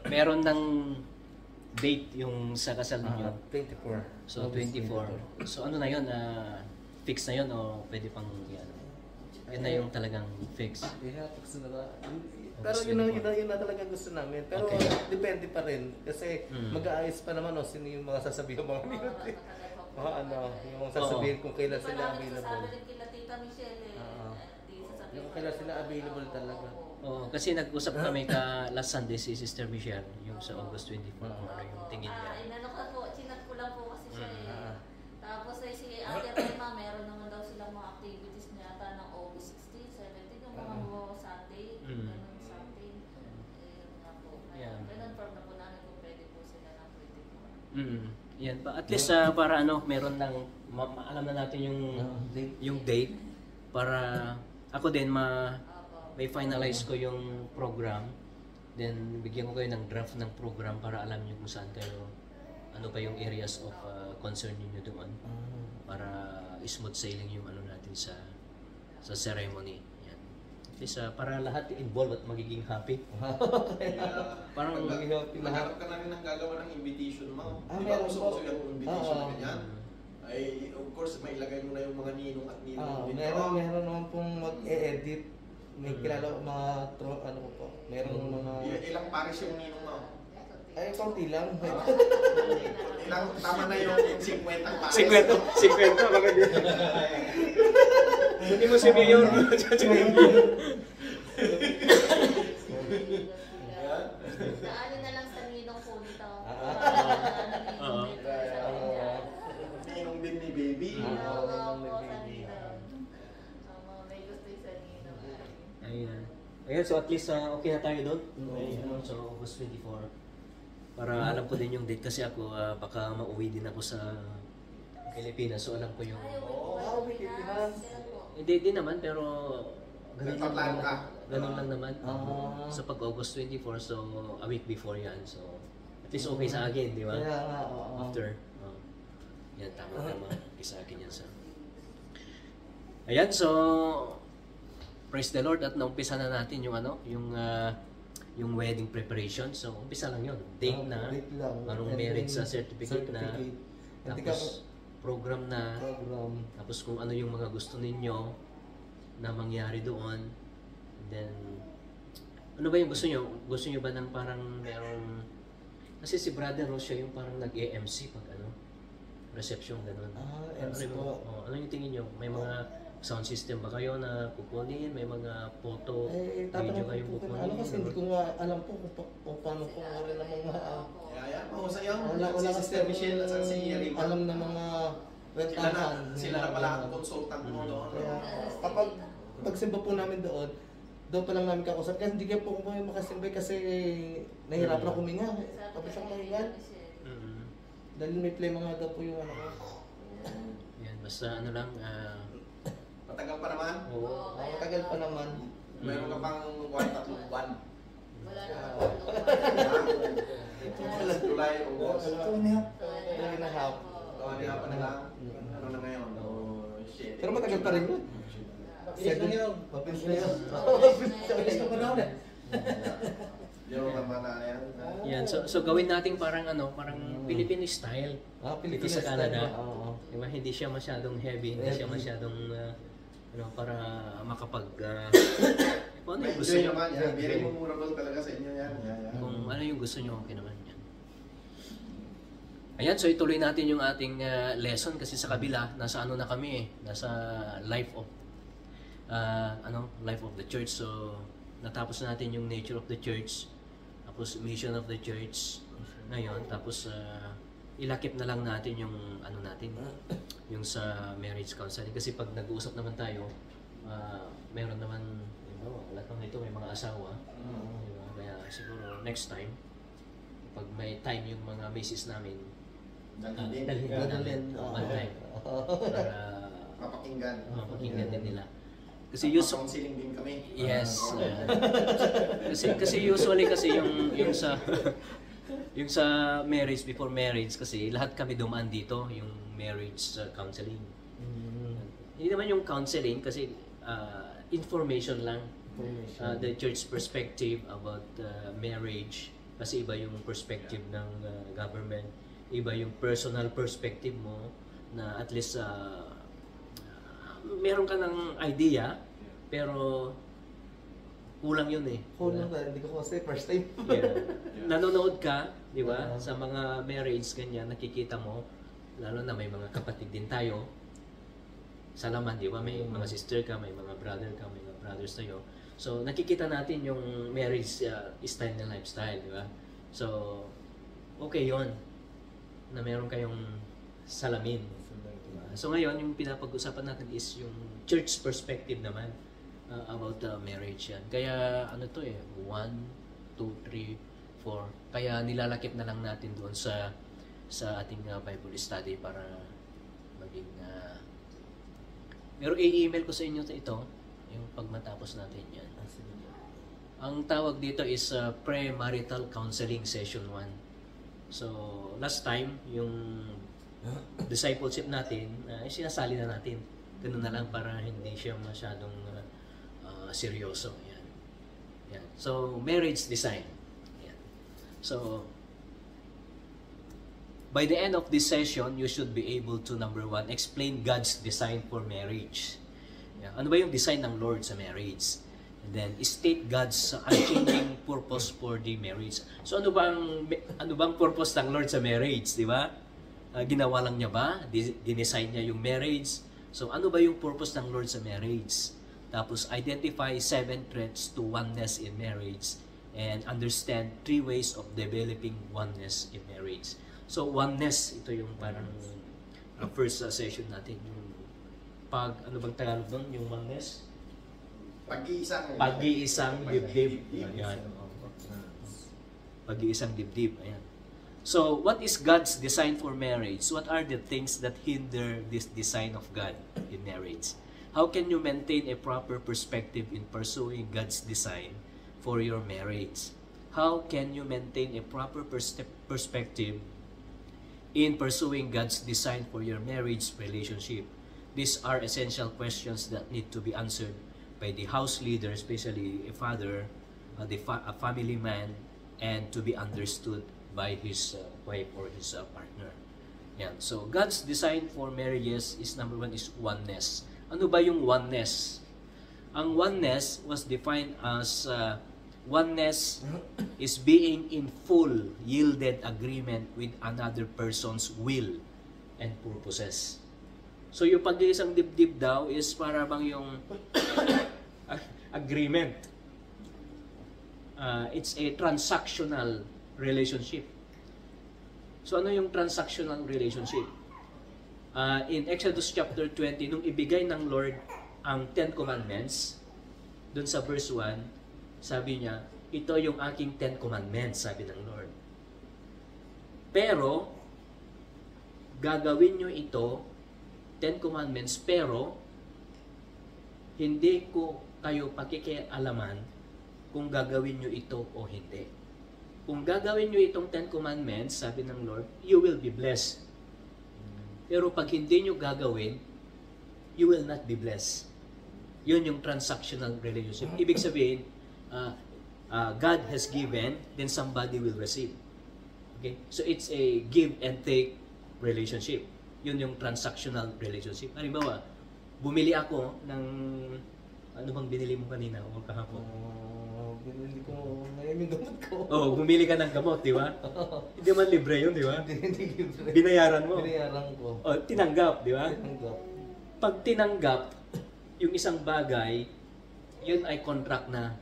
meron ng date yung sa kasal ninyo. 24. So, 24. So, ano na yun? Fix na yun o pwede pang yan? Yun na yung talagang fix. Yeah, fix na ba? Pero yun na talaga gusto namin. Pero Okay. depende pa rin. Kasi mag-aayos pa naman sino yung mga sasabihin mga minute. Yung sasabihin kung kailan sila available. Sabi rin kila Tita Michelle Yung kailan sila available talaga. Oo, kasi nag-usap kami last Sunday si Sister Michelle, yung sa August 24, kung ano yung tingin niya. Inano ko po, chinat ko lang po kasi siya Tapos ay si Ate Rema, meron naman daw silang mga activities niya ata ng August 16, 17, yung mga Sunday, ganun Sunday. Yun nga po. Confirm na po namin kung pwede po sila ng 24. Yan pa. At least para meron lang alam na natin yung date para ako din may finalize ko yung program. Then bigyan ko kayo ng draft ng program para alam niyo kung saan kayo ano ba yung areas of concern niyo doon para smooth sailing yung ano natin sa ceremony. Yan. At least para lahat involved at magiging happy. Parang naghanap ka namin ng gagawa ng invitation mo. Di ba meron gusto po. yung invitation na ganyan? Ay, of course, may ilagay mo na yung mga ninong at ninong din. Meron naman pong mag-e-edit. May kilala ano po. Meron mga... Ilang pares yung ninong mo? Ay, konti lang. Ilang, tama na yung 50 pares. 50 baka din. Hindi mo si Mayor. Naano na lang sa ninong po nito. Ninong din ni baby. Ayan, so at least okay na tayo doon. So August 24. Para alam ko din yung date kasi ako baka mauwi din ako sa Pilipinas. So alam ko yung... Hindi naman pero ganun lang naman. So pag August 24, so a week before yan. So at least okay sa akin, di ba? After. Yan, tama. Okay sa akin yan. Ayan, so praise the Lord at naumpisa na natin yung yung wedding preparation. So umpisa lang yun. Date na, anong marriage certificate na, tapos program na, tapos kung ano yung mga gusto ninyo na mangyari doon. And then ano ba yung gusto nyo? Gusto nyo ba ng parang merong, kasi si Brother Ross siya yung parang nag-AMC pag reception ganun. MC po. Ano yung tingin nyo? May mga sound system ba kayo na kukunin? May mga photo, video kayong kukunin? Kasi hindi ko nga alam po kung paano ko rin ang mga... Mahusay yun. Wala Si Sister Michelle at si Rima. alam na mga Sila na pala ang consultant mo doon. Kapag pagsimba po namin doon pa lang namin kakusap. Kasi hindi kayo po makasimbay kasi nahihirapan ako huminga. Tapos ang mahingan. Dahil may play mga daw po yung ano ko. Yan, basta ano lang, Matagal pa naman? Oo, matagal pa naman. Mayroon ka pang 3 buwan. Wala na. July, August. 2.5. Kaya pa na lang. Ano na ngayon? Shit. Pero matagal pa rin yun. Mabilis lang yun. Mabilis na yun. Mabilis na panahon eh. Yung naman na yan. yan. So gawin natin parang Filipino style. Pilipino Dito sa Canada. Oo. Diba? Hindi siya masyadong heavy, hindi siya masyadong para makapag kung ano yung gusto Enjoy nyo. naman yan. Very memorable talaga sa inyo yan. Kung ano yung gusto nyo, okay naman yan. Ayan, so ituloy natin yung ating lesson kasi sa kabila, nasa ano na kami nasa life of life of the church. So natapos na natin yung nature of the church, tapos mission of the church ngayon, tapos ilakip na lang natin yung natin, yung sa marriage counseling. Kasi pag nag-uusap naman tayo, meron naman, lahat ng ito may mga asawa. Diba? Kaya siguro next time, pag may time yung mga misis namin, dalhin namin one time para mapakinggan din nila. Kasi counseling din kami. Yes. Kasi usually yung sa yung sa marriage, before marriage, kasi lahat kami dumaan dito, yung marriage counseling. Hindi naman yung counseling kasi information lang. The church perspective about marriage, Kasi iba yung perspective ng government, iba yung personal perspective mo na at least meron ka ng idea, pero kulang yun eh. Kulang na, hindi ko kasi first time. Yeah. Nanonood ka, di ba? Sa mga marriage, ganyan, nakikita mo, lalo na may mga kapatid din tayo, sa laman, di ba? May mga sister ka, may mga brother ka, may mga brothers tayo. So, nakikita natin yung marriage style na lifestyle, di ba? So, okay yon na meron kayong salamin. So, ngayon, yung pinapag-usapan natin is yung church perspective naman about marriage yan. Kaya, ano to 1, 2, 3, 4. Kaya nilalakip na lang natin doon sa ating Bible study para maging pero i-email ko sa inyo ito yung pag matapos natin yan. Ang tawag dito is pre-marital counseling session 1. So last time yung discipleship natin sinasali na natin. Ganun na lang para hindi siya masyadong seryoso. Yan. So marriage design. Yan. So by the end of this session, you should be able to, number 1, explain God's design for marriage. Yeah. Ano ba yung design ng Lord sa marriage? And then, state God's unchanging purpose for the marriage. So, ano bang purpose ng Lord sa marriage? Di ba? Ginawa lang niya ba? Dinesign niya yung marriage? So, ano ba yung purpose ng Lord sa marriage? Tapos, identify 7 threats to oneness in marriage and understand 3 ways of developing oneness in marriage. So, oneness, ito yung parang first session natin. Yung ano bang Tagalog doon? Yung oneness? Pag-iisang dibdib. Ayan. Pag-iisang dibdib. Ayan. So, what is God's design for marriage? What are the things that hinder this design of God in marriage? How can you maintain a proper perspective in pursuing God's design for your marriage? How can you maintain a proper perspective in pursuing God's design for your marriage relationship? These are essential questions that need to be answered by the house leader, especially a father, a family man, and to be understood by his wife or his partner. Yan. So, God's design for marriages is number 1 is oneness. Ano ba yung oneness? Ang oneness was defined as oneness is being in full yielded agreement with another person's will and purposes. So yung pag-iisang dibdib daw is para bang yung agreement. It's a transactional relationship. So ano yung transactional relationship? In Exodus chapter 20, nung ibigay ng Lord ang 10 Commandments, dun sa verse 1, sabi niya, ito yung aking 10 Commandments, sabi ng Lord. Pero, gagawin nyo ito, 10 Commandments, pero, hindi ko kayo pakikialaman kung gagawin nyo ito o hindi. Kung gagawin nyo itong 10 Commandments, sabi ng Lord, you will be blessed. Pero pag hindi nyo gagawin, you will not be blessed. Yun yung transactional relationship. Ibig sabihin, God has given, then somebody will receive. Okay? So it's a give and take relationship. Yun yung transactional relationship. Halimbawa, bumili ako ng, ano bang binili mo kanina o kahapon? Binili ko ngayon yung gamot ko. Oh, bumili ka ng gamot, di ba? Hindi man libre yun, di ba? Hindi libre. Binayaran mo. Binayaran ko. Oh, tinanggap, di ba? Tinanggap. Pag tinanggap, yung isang bagay, yun ay contract na.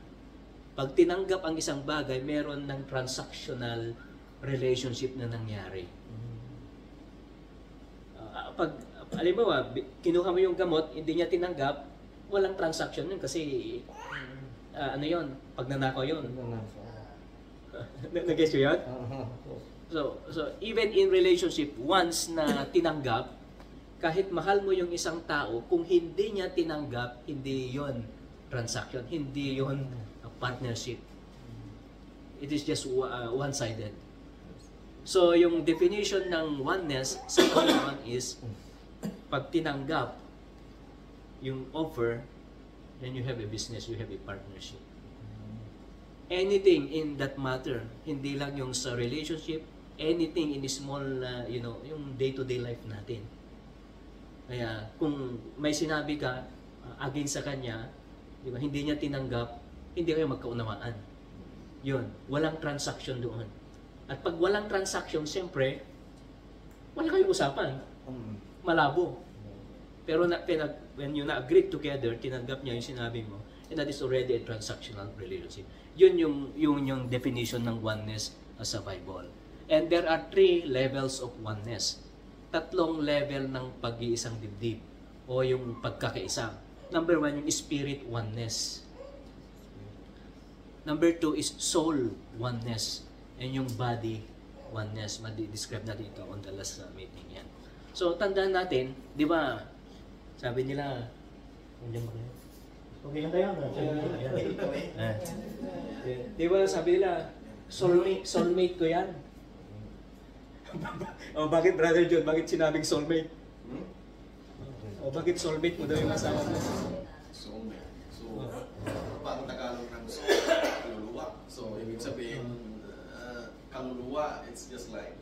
Pag tinanggap ang isang bagay, meron ng transactional relationship na nangyari. Pag, halimbawa, kinuha mo yung gamot, hindi niya tinanggap, walang transaction yun kasi, ano yun, pagnanakaw yun. Nag-guess yun? So, even in relationship, once na tinanggap, kahit mahal mo yung isang tao, kung hindi niya tinanggap, hindi yon transaction, hindi yon partnership. It is just one-sided. So, yung definition ng oneness sa Quran is, pag tinanggap yung offer, then you have a business, you have a partnership. anything in that matter, hindi lang yung sa relationship, anything in the small, yung day-to-day life natin. Kaya kung may sinabi ka against sa kanya, di ba, hindi niya tinanggap, hindi kayo magkaunawaan. Yun, walang transaction doon. At pag walang transaction, siyempre, wala kayong usapan. Malabo. Pero when you na-agree together, tinanggap niya yung sinabi mo, and that is already a transactional relationship. Yun yung definition ng oneness sa Bible. And there are 3 levels of oneness. 3 level ng pag-iisang dibdib o yung pagkakaisa. Number 1, yung spirit oneness. Number 2 is soul oneness. And yung body oneness. Madi-describe natin ito on the last meeting yan. So, tandaan natin, di ba, sabi nila, nandiyan ba kayo? Okay lang kayo? Di ba, sabi nila, soulmate ko yan. O bakit, Brother John, bakit sinabing soulmate? O bakit soulmate mo daw yung asawa mo? Soulmate. So, paano Tagalog ng soul? Kaluluwa. So, ibig sabihin, kaluluwa, it's just like,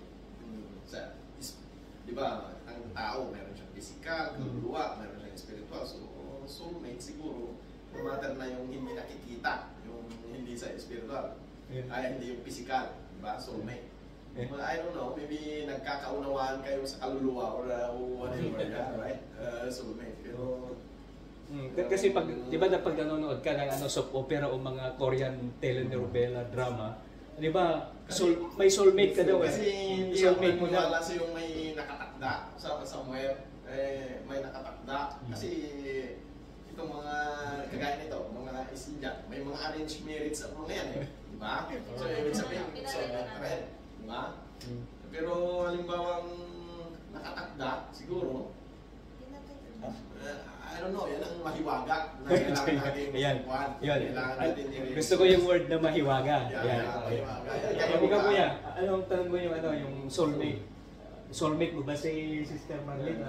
di ba, ang tao, meron siyang physical, kaluluwa, meron siyang spiritual. So, soulmate siguro, no matter na yung hindi nakikita, yung hindi sa spiritual, ay hindi yung physical, di ba? Soulmate. Well, I don't know, maybe nagkakaunawaan kayo sa kaluluwa or whatever, yeah, right? Soulmate. Pero, kasi pag, di ba pag nanonood ka ng soap opera o mga Korean telenovela, drama, di ba, may soulmate ka daw eh. Kasi hindi ako maniwala sa yung may nakatakda sa somewhere, may nakatakda. Kasi itong mga kagaya nito, mga isindiyan, may mga arranged marriage at mga yan eh. Di ba? So, ibig sabihin, soulmate ka rin. Diba? Pero halimbawang nakatakda, siguro, I don't know, yan ang mahiwaga na kailangan natin kuhan. Kailangan natin gusto ko yung word na mahiwaga. Mahiwaga. Ikaw kuya, anong tanong mo yung soulmate? Soulmate mo ba si Sister Marlene?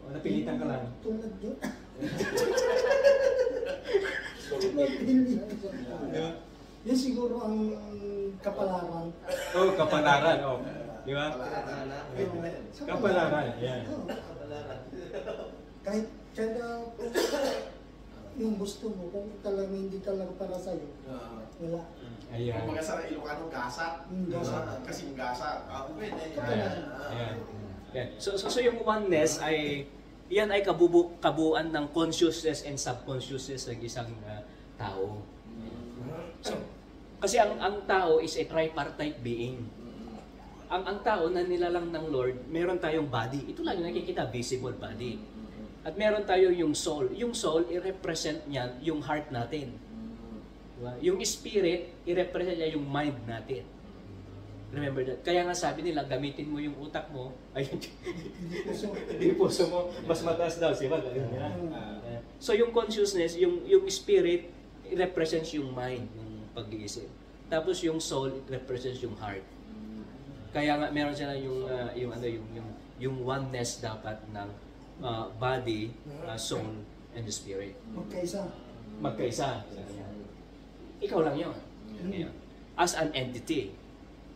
O napilitan ka lang? Tulad yun. Yan siguro ang kapalaran. Oh, kapalaran. Oh. Di ba? Kapalaran. Yan. Kahit kaya yung gusto mo, kung talagang hindi talaga para sa'yo, wala. Ayan. Kung sa Ilocano, gasa. Kasing gasa. Pwede. Ayan. Ayan. So yung oneness ay, yan ay kabuuan ng consciousness and subconsciousness ng isang tao. So, kasi ang tao is a tripartite being. Ang tao na nilalang ng Lord, meron tayong body. Ito lang yung nakikita, visible body. At meron tayo yung soul. Yung soul, i-represent niyan yung heart natin. Diba? Yung spirit, i-represent niya yung mind natin. Remember that? Kaya nga sabi nila, gamitin mo yung utak mo, ay yung puso mo, mas mataas daw. Diba? So yung consciousness, yung spirit, i-represents yung mind, yung pag-iisip. Tapos yung soul, it represents yung heart. Kaya nga meron sila yung oneness dapat ng body, soul, and the spirit. Magkaisa. Ikaw lang yun. As an entity.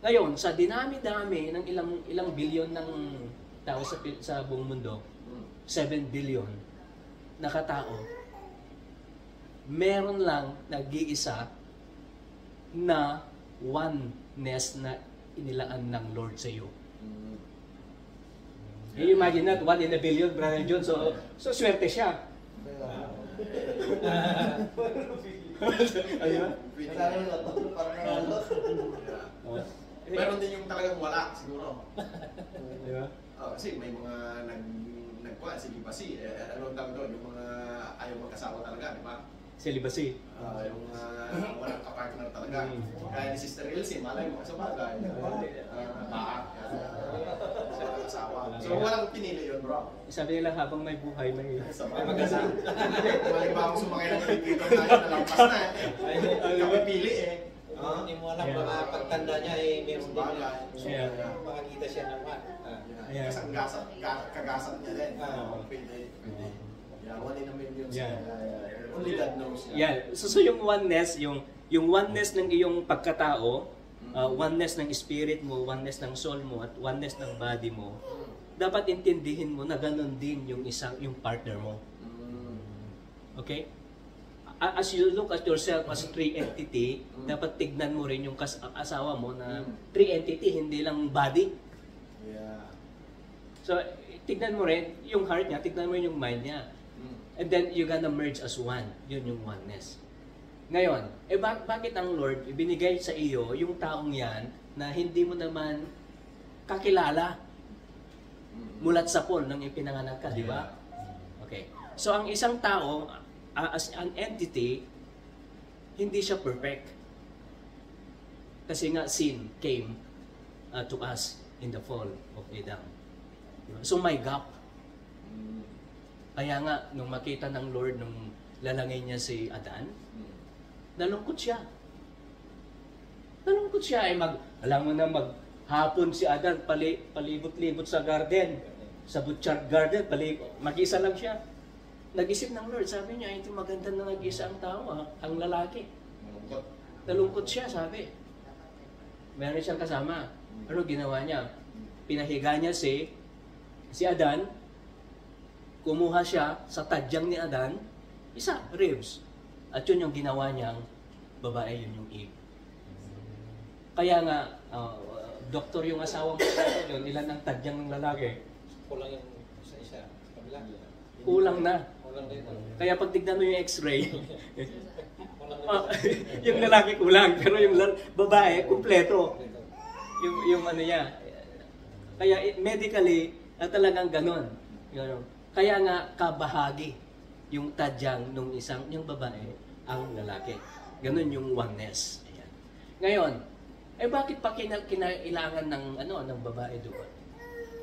Ngayon, sa dinami-dami ng ilang bilyon ng tao sa buong mundo, 7 billion na katao, meron lang nag-iisa na oneness na inilaan ng Lord sa iyo. You imagine that, 1 in a billion, Brother John, so swerte siya. Ayun. Meron din yung talagang wala, siguro. Di ba? Kasi may mga nagkuha, celibacy. Ano ang tawag doon? Yung mga ayaw magkasawa talaga, di ba? Celibacy. Yung walang kapartner talaga. Kaya ni Sister Elsie, malay mo sa bagay. Baak. Sa asawa. So walang pinili yun, bro. Sabi nila habang may buhay, may mag-asawa. Malay ba akong sumakay ng elevator na yun, nalampas na eh. Kapipili eh. Hindi mo alam, mga pagtanda niya meron din makakita siya naman. Kasi ang kagasat niya din. Pwede. Yeah, 1 in a million. Only God knows. Yeah. So yung oneness, yung yung oneness ng iyong pagkatao, oneness ng spirit mo, oneness ng soul mo, at oneness ng body mo, dapat intindihin mo na ganun din yung partner mo. Okay? As you look at yourself as three entity, dapat tignan mo rin yung asawa mo na three entity, hindi lang body. Yeah. So, tignan mo rin yung heart niya, tignan mo rin yung mind niya. And then, you're gonna merge as one. Yun yung oneness. Ngayon, bakit ang Lord ibinigay sa iyo yung taong yan na hindi mo naman kakilala mulat sa pool nang ipinanganak ka, di ba? Okay. So, ang isang tao, as an entity, hindi siya perfect. Kasi nga, sin came to us in the fall of Adam. So, may gap. Kaya nga, nung makita ng Lord, nung lalangin niya si Adan, nalungkot siya. Nalungkot siya. Alam mo na, maghapon si Adan, palibot-libot sa garden, sa butchart garden, mag-isa lang siya. Nag-isip ng Lord, sabi niya, ito maganda na nag-isa ang tao, ang lalaki. Nalungkot siya, sabi. Meron siyang kasama. Ano ginawa niya? Pinahiga niya si Adan, kumuha siya sa tadyang ni Adan, ribs. At yun yung ginawa niyang babae, yun yung Eve. Kaya nga, doktor yung asawa mo yun, ilan ang tadyang ng lalaki? Kulang yung isa. Kabila. Kulang na. Kulang din. Kaya pag tignan mo yung x-ray, yung lalaki kulang, pero yung babae, kumpleto. Yung ano niya. Kaya medically, talagang ganon. Kaya nga, kabahagi yung tadyang nung yung babae, ang lalaki. Ganon yung oneness. Ayan. Ngayon, bakit pa kinailangan ng babae doon?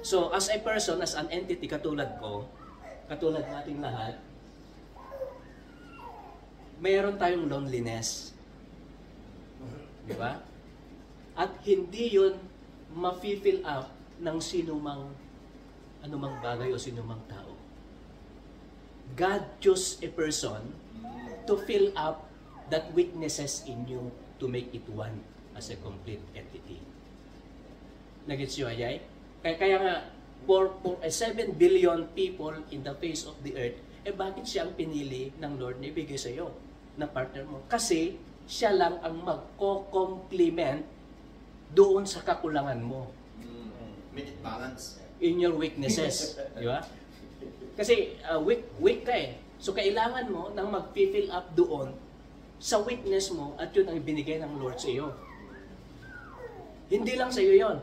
So, as a person, as an entity, katulad ko, katulad nating lahat, mayroon tayong loneliness. Di ba? At hindi yun ma-fill up ng anumang bagay o sinumang tao. God chose a person to fill up that weaknesses in you to make it one as a complete entity. Nagets nyo, Ayay? Kaya nga, for 7 billion people in the face of the earth, bakit siya ang pinili ng Lord na ibigay sa iyo, na partner mo? Kasi siya lang ang magko-complement doon sa kakulangan mo. Make it balance. In your weaknesses. Di ba? Kasi weak ka eh. So kailangan mo nang mag-fill up doon sa weakness mo at yun ang binigay ng Lord sa iyo. Hindi lang sa iyo yun.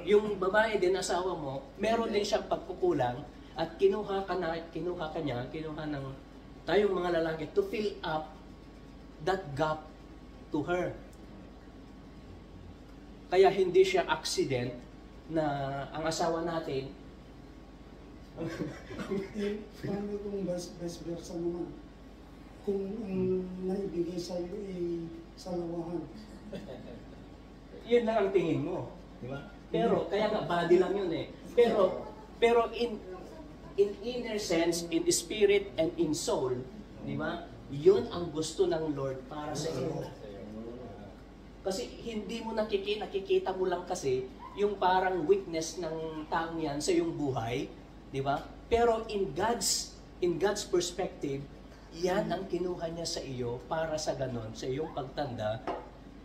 Yung babae din, asawa mo, meron din siyang pagkukulang at kinuha ng tayong mga lalaki to fill up that gap to her. Kaya hindi siya accident na ang asawa natin paano kung vice versa naman? Kung ang naibigay sa iyo ay salawahan. Yun lang ang tingin mo, di ba? Pero kaya nga body lang yun eh. Pero in inner sense, in spirit and in soul, di ba? Yun ang gusto ng Lord para sa iyo. Kasi hindi mo nakikita mo lang kasi yung parang weakness ng taong yan sa iyong buhay, di ba? Pero in God's perspective, yan ang kinuha niya sa iyo para sa ganon, sa iyong pagtanda,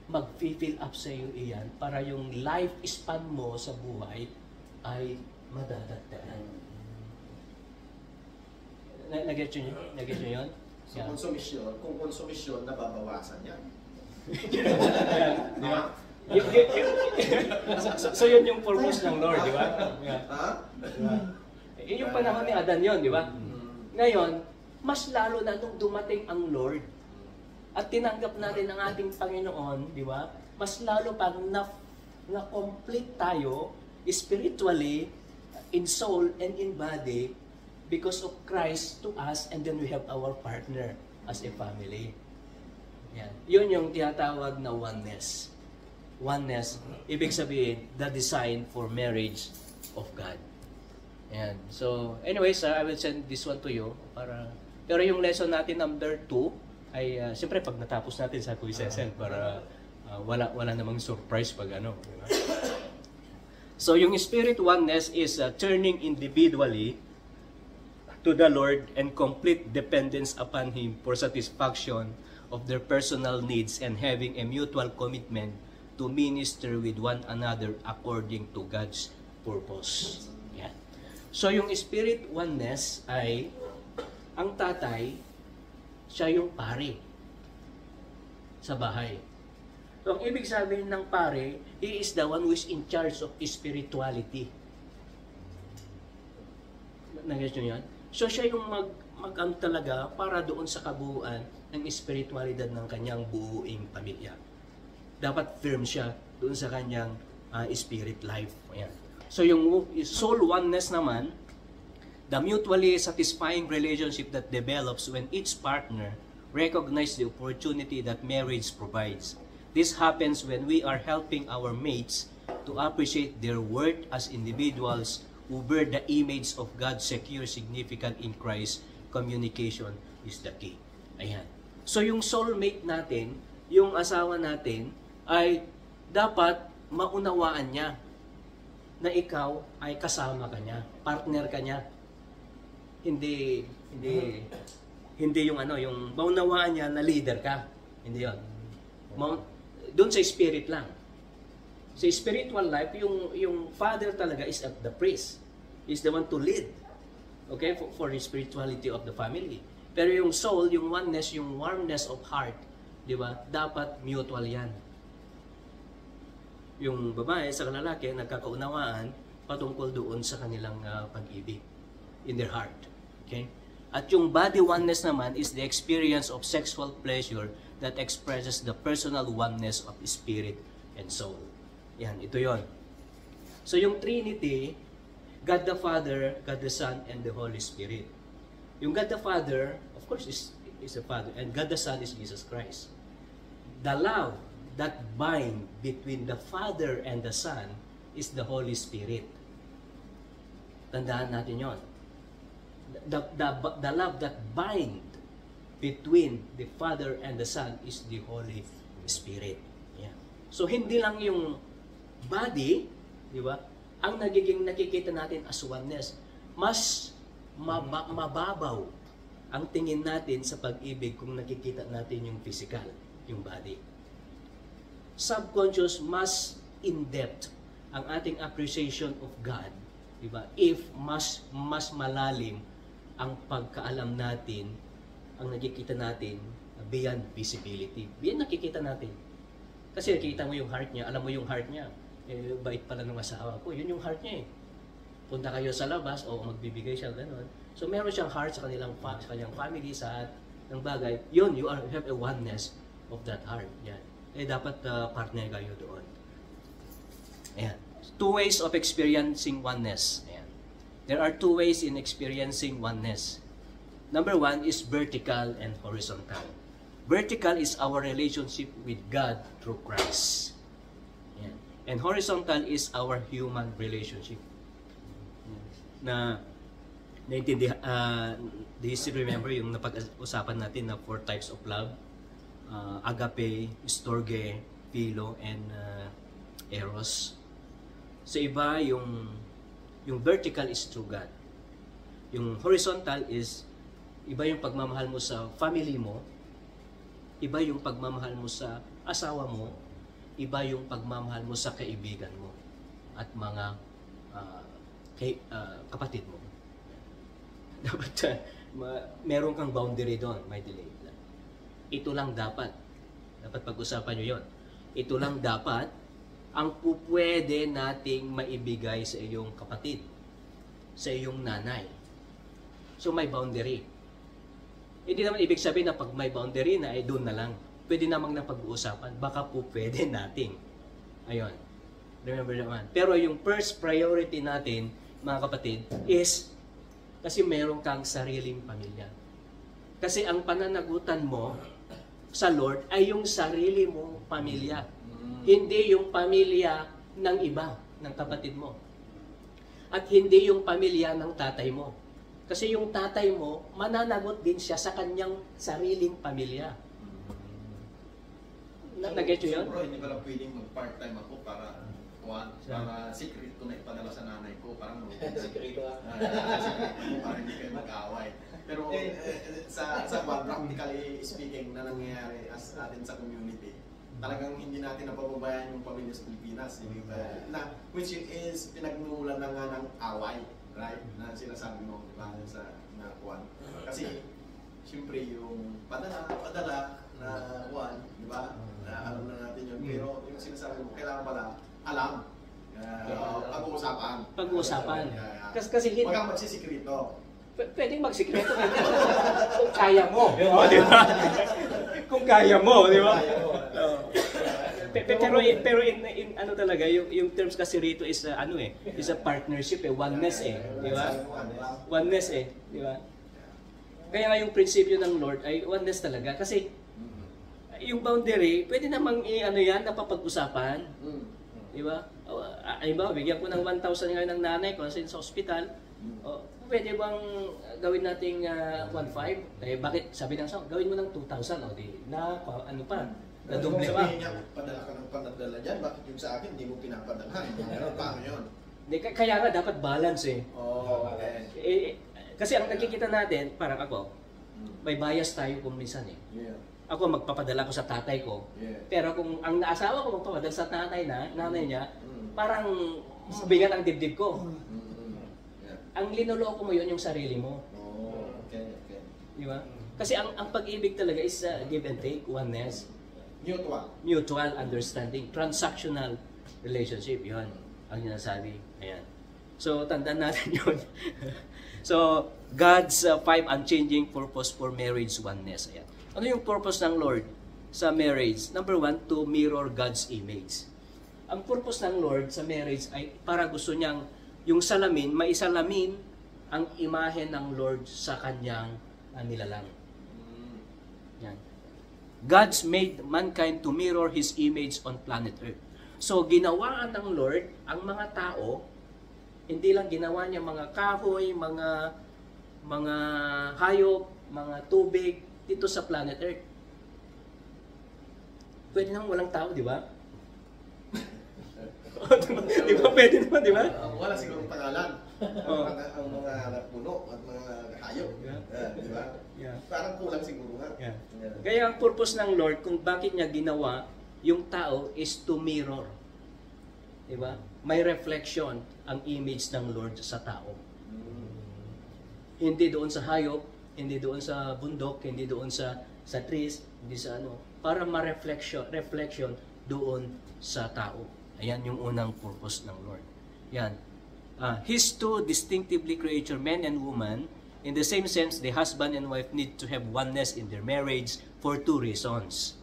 mag-fill up sa iyo iyan para yung lifespan mo sa buhay ay madadagdagan. Nag-get nyo yun? So, kung konsumisyon, nababawasan yan. Di ba? So yun yung purpose ng Lord, di ba? Yung panahon ni Adan yun, di ba? Ngayon, mas lalo na nung dumating ang Lord at tinanggap natin ang ating Panginoon, di ba? Mas lalo pang na-complete tayo spiritually, in soul, and in body because of Christ to us, and then we have our partner as a family. Yan. Yun yung tinatawag na oneness. Oneness, ibig sabihin, the design for marriage of God. Yan. So, anyways, I will send this one to you. Pero yung lesson natin number 2, ay siyempre pag natapos natin sa Kuya Cecil para wala namang surprise pag ano. Diba? So yung spirit oneness is turning individually to the Lord and complete dependence upon Him for satisfaction of their personal needs and having a mutual commitment to minister with one another according to God's purpose. Yan. So yung spirit oneness ay ang tatay, siya yung pare sa bahay. So ang ibig sabihin ng pare, he is the one who is in charge of spirituality. Nag-gets nyo yan? So siya yung mag-ano talaga para doon sa kabuuan ng spiritualidad ng kanyang buuing pamilya. Dapat firm siya doon sa kanyang spirit life. Ayan. So yung soul oneness naman, the mutually satisfying relationship that develops when each partner recognizes the opportunity that marriage provides. This happens when we are helping our mates to appreciate their worth as individuals who bear the image of God, secure, significant in Christ. Communication is the key. Ayan. So yung soulmate natin, yung asawa natin, ay dapat maunawaan niya na ikaw ay kasama ka niya, partner ka niya. Hindi yung ano, yung maunawaan niya na leader ka. Hindi yun. Doon sa spirit lang. Sa spiritual life, yung father talaga is the priest. Is the one to lead. Okay? For the spirituality of the family. Pero yung soul, yung oneness, yung warmness of heart, di ba? Dapat mutual yan. Yung babae sa lalaki, nagkakaunawaan patungkol doon sa kanilang pag-ibig in their heart. Okay? At yung body oneness naman is the experience of sexual pleasure that expresses the personal oneness of spirit and soul. Yan, ito yon. So yung Trinity, God the Father, God the Son, and the Holy Spirit. Yung God the Father, of course, is the Father, and God the Son is Jesus Christ. The love that bind between the Father and the Son is the Holy Spirit. Tandaan natin yon. The love that bind between the Father and the Son is the Holy Spirit. Yeah. So hindi lang yung body, di ba? Ang nagiging nakikita natin as oneness, mas mababaw ang tingin natin sa pag-ibig kung nakikita natin yung physical, yung body. Subconscious, mas in-depth ang ating appreciation of God, di ba? If mas malalim ang pagkaalam natin, ang nakikita natin beyond visibility. Beyond nakikita natin. Kasi nakikita mo yung heart niya, alam mo yung heart niya. Eh, bait pala ng asawa ko. Yun yung heart niya eh. Punta kayo sa labas, o magbibigay siya, gano'n. So meron siyang heart sa kanyang family, sa ng bagay. Yun, you have a oneness of that heart. Yan. Eh, dapat partner kayo doon. Ayan. Two ways of experiencing oneness. Ayan. There are two ways in experiencing oneness. Number one is vertical and horizontal. Vertical is our relationship with God through Christ. Yan. And horizontal is our human relationship. Na naintindihan, do you still remember yung napag-usapan natin na 4 types of love? Agape, storge, philo, and eros. Sa iba, yung vertical is through God. Yung horizontal is iba yung pagmamahal mo sa family mo, iba yung pagmamahal mo sa asawa mo, iba yung pagmamahal mo sa kaibigan mo at mga kapatid mo. Dapat meron kang boundary doon, may delay. Ito lang dapat pag-usapan nyo yon. Ito lang dapat ang pupwede nating maibigay sa iyong kapatid, sa iyong nanay. So may boundary. Hindi naman ibig sabihin na pag may boundary na ay doon na lang. Pwede namang na pag-uusapan. Baka po pwede natin. Ayun. Remember naman. Pero yung first priority natin, mga kapatid, is kasi meron kang sariling pamilya. Kasi ang pananagutan mo sa Lord ay yung sarili mong pamilya. Hindi yung pamilya ng iba, ng kapatid mo. At hindi yung pamilya ng tatay mo. Kasi yung tatay mo, mananagot din siya sa kanyang sariling pamilya. Nag-get yun? Bro, hindi pala pwedeng mag-part-time ako para secret ko na ipadala sa nanay ko. Parang Sikrito ah. secret ko para hindi kayo mag-away. Pero sa practically speaking na nangyayari as atin sa community, talagang hindi natin napababayaan yung pamilya sa Pilipinas. Which is pinagnulan na nga ng away, right? Na sinasabi mo, diba, sa nakuan. Kasi, siyempre yung padala na kuan, di ba? Alam na natin yun. Pero yung sinasabi mo, kailangan pala alam. Pag-uusapan. Kasi huwag kang magsisikrito. Pwedeng magsikreto kung kaya mo. Di ba? Kung kaya mo, di ba? Pero in ano talaga, yung terms kasi rito is is a partnership, oneness di ba? Oneness di ba? Kaya nga yung prinsipyo ng Lord ay oneness talaga kasi yung boundary, pwede namang napapag-usapan. Di ba? Ay ba, bigyan ko ng 1,000 ngayon ng nanay ko kasi sa ospital. Pwede bang gawin nating 1,500? Bakit? Sabi ng song, gawin mo ng 2,000. Ano pa? Nadoble pa. Sabihin niya, padala ka ng panadala dyan, bakit yung sa akin, hindi mo pinapadala? Paano yun? Kaya nga, dapat balance Okay. Kasi ang nakikita natin, parang ako, may bias tayo kung minsan Yeah. Ako, magpapadala ko sa tatay ko. Yeah. Pero kung ang asawa ko magpapadala sa nanay niya, parang mabigat ang dibdib ko. Ang linuloko mo yun yung sarili mo. Okay. Di ba? Kasi ang pag-ibig talaga is give and take, oneness. Mutual understanding. Transactional relationship. Yun ang sinasabi. Ayan. So, tandaan natin yun. So, God's 5 unchanging purpose for marriage oneness. Ayan. Ano yung purpose ng Lord sa marriage? Number 1, to mirror God's image. Ang purpose ng Lord sa marriage ay para gusto niyang yung salamin, maisalamin ang imahe ng Lord sa kanyang nilalang. Yan. God's made mankind to mirror His image on planet Earth. So, ginawaan ng Lord ang mga tao, hindi lang ginawa niya mga kahoy, mga hayop, mga tubig, dito sa planet Earth. Pwede nang walang tao, di ba? Di ba? Pwede naman, di ba? Wala sigurong pangalan. Ang mga puno at mga hayop. Di ba? Parang kulang siguro nga. Kaya ang purpose ng Lord, kung bakit niya ginawa yung tao is to mirror. Di ba? May reflection ang image ng Lord sa tao. Hindi doon sa hayop, hindi doon sa bundok, hindi doon sa trees, hindi sa para ma-reflection doon sa tao. Ayan yung unang purpose ng Lord. Yan. His two distinctively creature, man and woman, in the same sense, the husband and wife need to have oneness in their marriage for 2 reasons.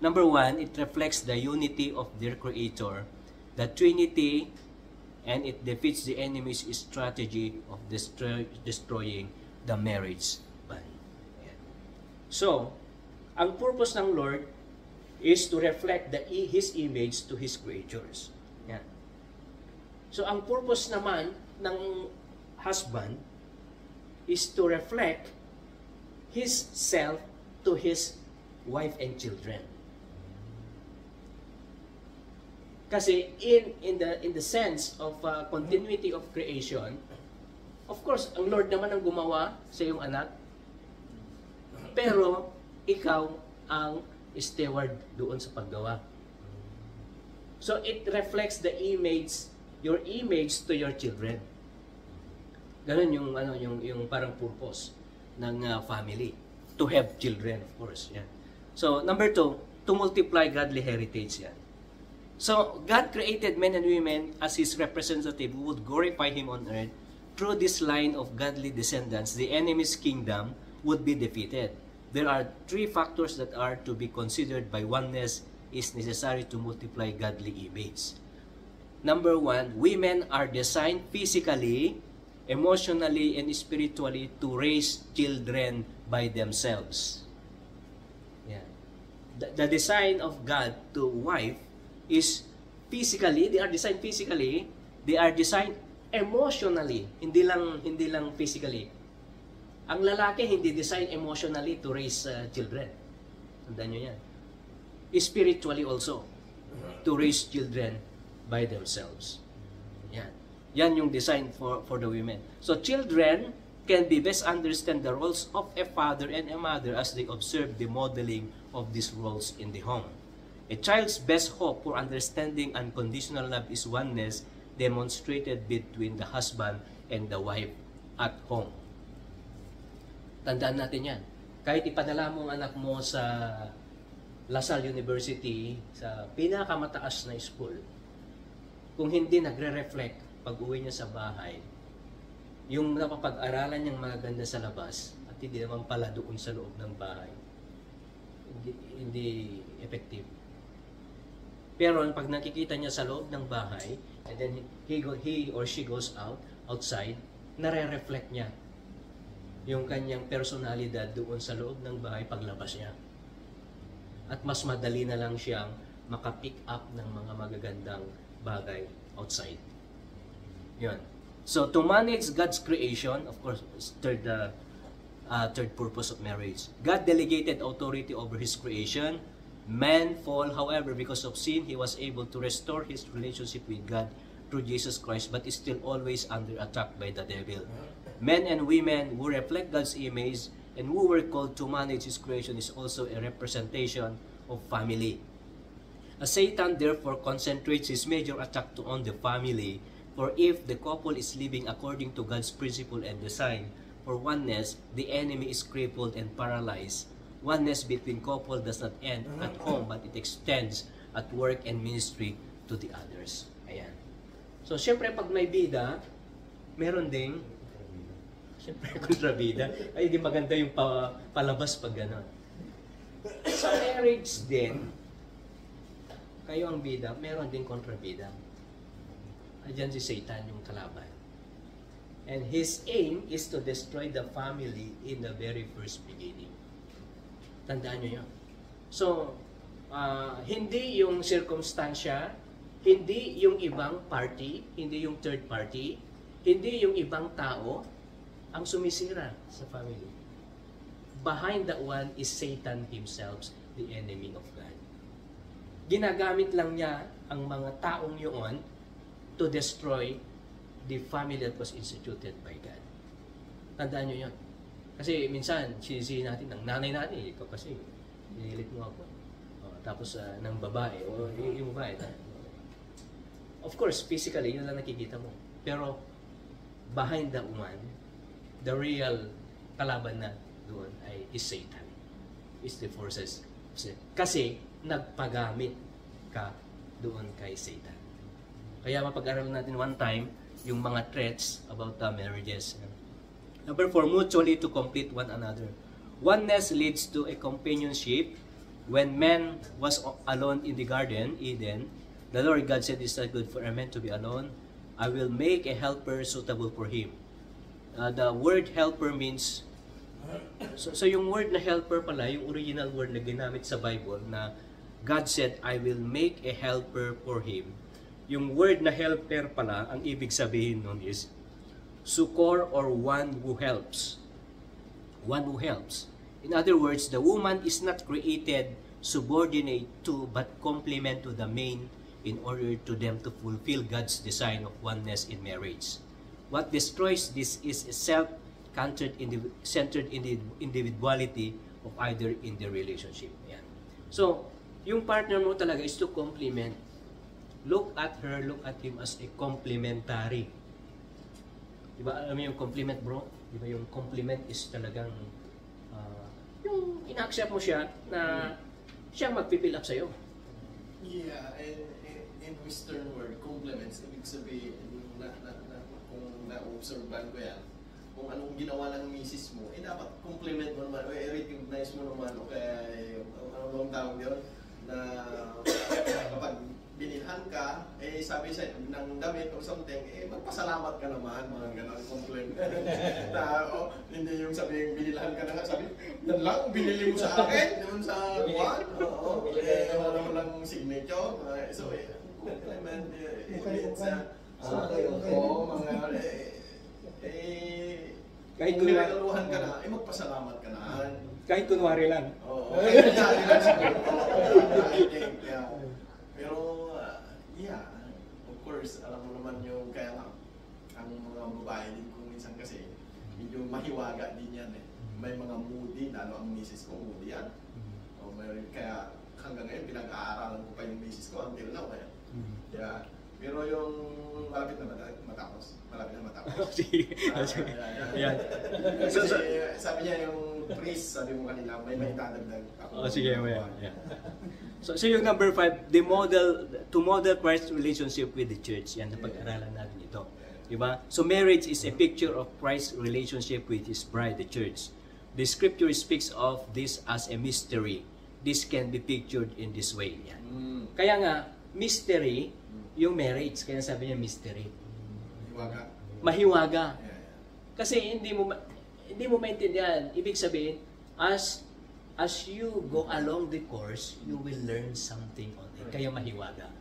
Number 1, it reflects the unity of their creator, the Trinity, and it defeats the enemy's strategy of destroying the marriage bond. So, ang purpose ng Lord is to reflect His image to His creatures. Yan. So, ang purpose naman ng husband is to reflect his self to his wife and children. Kasi in the sense of continuity of creation, of course, ang Lord naman ang gumawa sa iyong anak, pero ikaw ang steward doon sa paggawa. So it reflects your image to your children. Ganun yung parang purpose ng family, to have children, of course. Yan. So number 2, to multiply godly heritage. Yan. So God created men and women as His representative who would glorify Him on earth. Through this line of godly descendants, the enemy's kingdom would be defeated. There are 3 factors that are to be considered by oneness is necessary to multiply godly image. Number 1, women are designed physically, emotionally, and spiritually to raise children by themselves. Yeah. The design of God to wife is physically, they are designed physically, they are designed emotionally, hindi lang physically. Ang lalaki hindi designed emotionally to raise children. Tandaan nyo yan. Spiritually also, to raise children by themselves. Yan. Yan yung design for the women. So children can be best understand the roles of a father and a mother as they observe the modeling of these roles in the home. A child's best hope for understanding unconditional love is oneness demonstrated between the husband and the wife at home. Tandaan natin yan. Kahit ipadala mo ang anak mo sa LaSalle University, sa pinakamataas na school, kung hindi nagre-reflect pag uwi niya sa bahay, yung napapag-aralan niyang maganda sa labas at hindi naman pala doon sa loob ng bahay, hindi effective. Pero pag nakikita niya sa loob ng bahay, and then he or she goes outside, nare-reflect niya yung kanyang personalidad doon sa loob ng bahay paglabas niya. At mas madali na lang siyang makapick up ng mga magagandang bagay outside. Yun. So, to manage God's creation, of course, third purpose of marriage. God delegated authority over His creation. Man fall, however, because of sin, he was able to restore his relationship with God through Jesus Christ, but is still always under attack by the devil. Men and women who reflect God's image and who were called to manage His creation is also a representation of family. Satan therefore concentrates his major attack on the family, for if the couple is living according to God's principle and design for oneness, the enemy is crippled and paralyzed. Oneness between couple does not end at home, but it extends at work and ministry to the others. Ayan. So, syempre, pag may bida, meron ding, syempre, kontrabida. Ay, di maganda yung palabas pag gano'n. Sa marriage din, kayo ang bida, meron din kontrabida. Ayan si Satan, yung kalaban. And his aim is to destroy the family in the very first beginning. Tandaan nyo yun. So, hindi yung circumstansya, hindi yung ibang party, hindi yung third party, hindi yung ibang tao ang sumisira sa family. Behind that one is Satan himself, the enemy of God. Ginagamit lang niya ang mga taong yun to destroy the family that was instituted by God. Tandaan nyo yun. Kasi minsan, sinisihin natin ng nanay natin, ikaw kasi, hinilit mo ako. Tapos ng babae, o yung babae. Of course, physically, yun lang nakikita mo. Pero, behind that one, the real kalaban na doon ay is Satan. Is the forces. Kasi, nagpagamit ka doon kay Satan. Kaya mapag-aralan natin one time, yung mga threats about the marriages. Number 4, mutually to complete one another. Oneness leads to a companionship. When man was alone in the garden, Eden, the Lord God said, "It's not good for a man to be alone. I will make a helper suitable for him." The word helper means, so yung word na helper pala, yung original word na ginamit sa Bible na God said, "I will make a helper for him." Yung word na helper pala, ang ibig sabihin nun is succor or one who helps. One who helps. In other words, the woman is not created subordinate to but complement to the man in order to them to fulfill God's design of oneness in marriage. What destroys this is a self-centered individuality of either in the relationship. Yan. So, yung partner mo talaga is to complement. Look at her, look at him as a complementary. Diba, alam mo yung compliment, bro? Diba yung compliment is talagang yung ina-accept mo siya na siya magpipill up sa'yo. Yeah, and in Western world, compliments, ibig sabihin, kung na-observan ko yan, kung anong ginawa ng misis mo, dapat compliment mo naman, o i-recognize mo naman, o kaya, ano bang tawag yun, na kapag binilhan ka, sabi sa ng damit o something, magpasalamat ka naman, mga ganon, compliment. Hindi yung sabihin, binilhan ka na nga, sabi, yan lang, binili mo sa akin, yun sa buwan, wala mo lang signature, so, compliment, Kahit kung kunwari, niregaluhan ka na, magpasalamat ka na. kahit kunwari lang. Oo. Kahit kunwari lang siguro. I think, yeah. Pero, yeah, of course, alam mo naman yung kaya nga, ang mga babae din kung minsan kasi, medyo mahiwaga din yan eh. May mga moody, lalo ang misis ko, moody yan. O, kaya hanggang ngayon, pinag-aaralan ko pa yung misis ko until now. Yeah. Pero yung malapit na matapos. Sige. Ayan. Kasi sabi niya yung priest, sabi mo kanina, may dadagdag ako. Sige, yeah. So yung number 5, to model Christ's relationship with the church. Yan, napag-aralan natin ito. Diba? So marriage is a picture of Christ's relationship with His bride, the church. The scripture speaks of this as a mystery. This can be pictured in this way. Yan. Kaya nga, mystery, yung marriage. Kaya sabi niya mystery. Mahiwaga. Kasi hindi mo maintindihan. Ibig sabihin, as you go along the course, you will learn something on it. Kaya mahiwaga.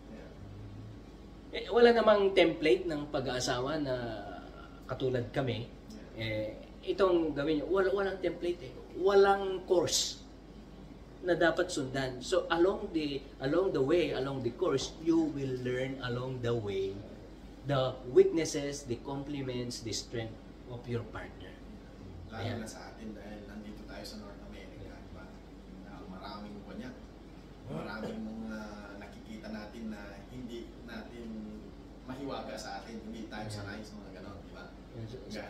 Wala namang template ng pag-aasawa na katulad kami. Itong gawin nyo, walang template eh. Walang course na dapat sundan. So along the course, you will learn along the way the weaknesses, the compliments, the strength of your partner. Lalo na sa atin dahil nandito tayo sa North America, diba? Maraming kanya. Maraming mga nakikita natin na hindi natin mahiwaga sa atin, hindi tayo sanay sa mga ganon, diba?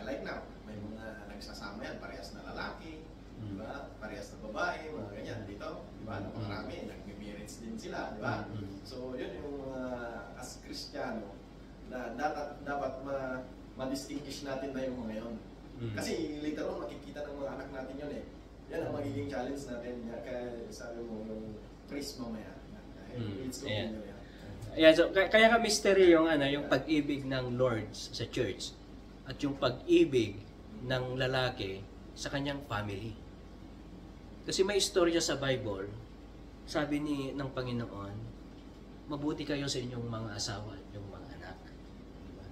Like now, may mga nagsasama yan, parehas na lalaki, diba? Parehas na babae, mga ganyan dito, diba? Napakarami, nag-marriage din sila, diba? So yun yung as Kristiyano, na dapat ma-distinguish natin na yung mga yun. Kasi later on, makikita ng mga anak natin yun eh. Yan ang magiging challenge natin. Kaya sabi mo, yung priest mamaya. It's okay nyo yan. Yeah, so, kaya ka mystery yung pag-ibig ng Lord sa church at yung pag-ibig ng lalaki sa kanyang family. Kasi may istorya sa Bible, sabi ng Panginoon, mabuti kayo sa inyong mga asawa at yung mga anak. Diba?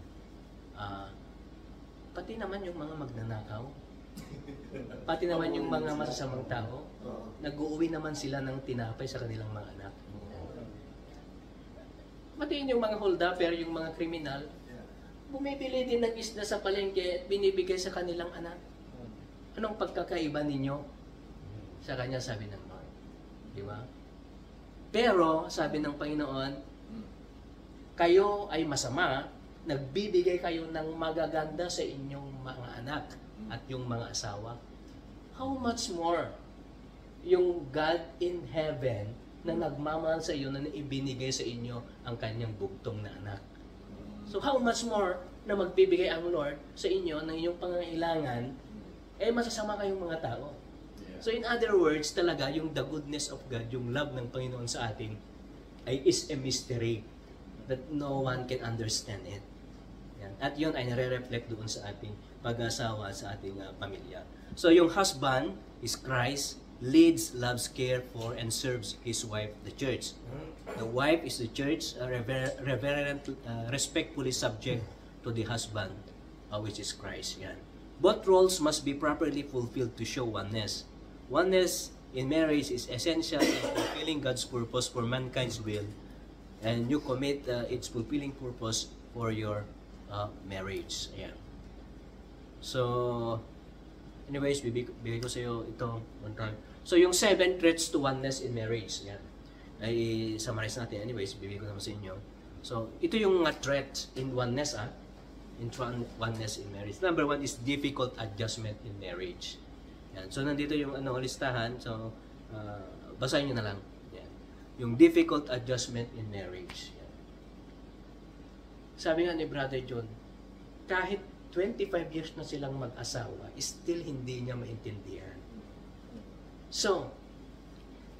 Pati naman yung mga magnanakaw, pati naman yung mga masasamang tao, nag-uuwi naman sila ng tinapay sa kanilang mga anak. Pati yung mga hold-upper, yung mga kriminal, bumibili din ng isda sa palengke at binibigay sa kanilang anak. Anong pagkakaiba ninyo? Sa kanya sabi ng Lord. Di ba? Pero, sabi ng Panginoon, kayo ay masama, nagbibigay kayo ng magaganda sa inyong mga anak at yung mga asawa. How much more yung God in heaven na nagmamahal sa iyo, na ibinigay sa inyo ang kanyang bugtong na anak. So how much more na magbibigay ang Lord sa inyo ng inyong pangangailangan, masasama kayong mga tao. So in other words, talaga yung the goodness of God, yung love ng Panginoon sa atin, is a mystery that no one can understand it. Yan. At yun ay nare-reflect doon sa ating pag-asawa, sa ating pamilya. So yung husband is Christ, leads, loves, care for, and serves his wife, the church. The wife is the church, respectfully subject to the husband, which is Christ. Yan. Both roles must be properly fulfilled to show oneness. Oneness in marriage is essential in fulfilling God's purpose for mankind's will, and you commit its fulfilling purpose for your marriage. Ayan. So, anyways, bibigay ko sa iyo ito one time. So, yung 7 threats to oneness in marriage. Yan. Ay summarize natin. Anyways, bibigay ko naman sa inyo. So, ito yung threat in oneness. In oneness in marriage. Number 1 is difficult adjustment in marriage. Yan. So, nandito yung listahan. So, basahin nyo na lang. Yan. Yung difficult adjustment in marriage. Yan. Sabi nga ni Brother John, kahit 25 years na silang mag-asawa, still hindi niya maintindihan. So,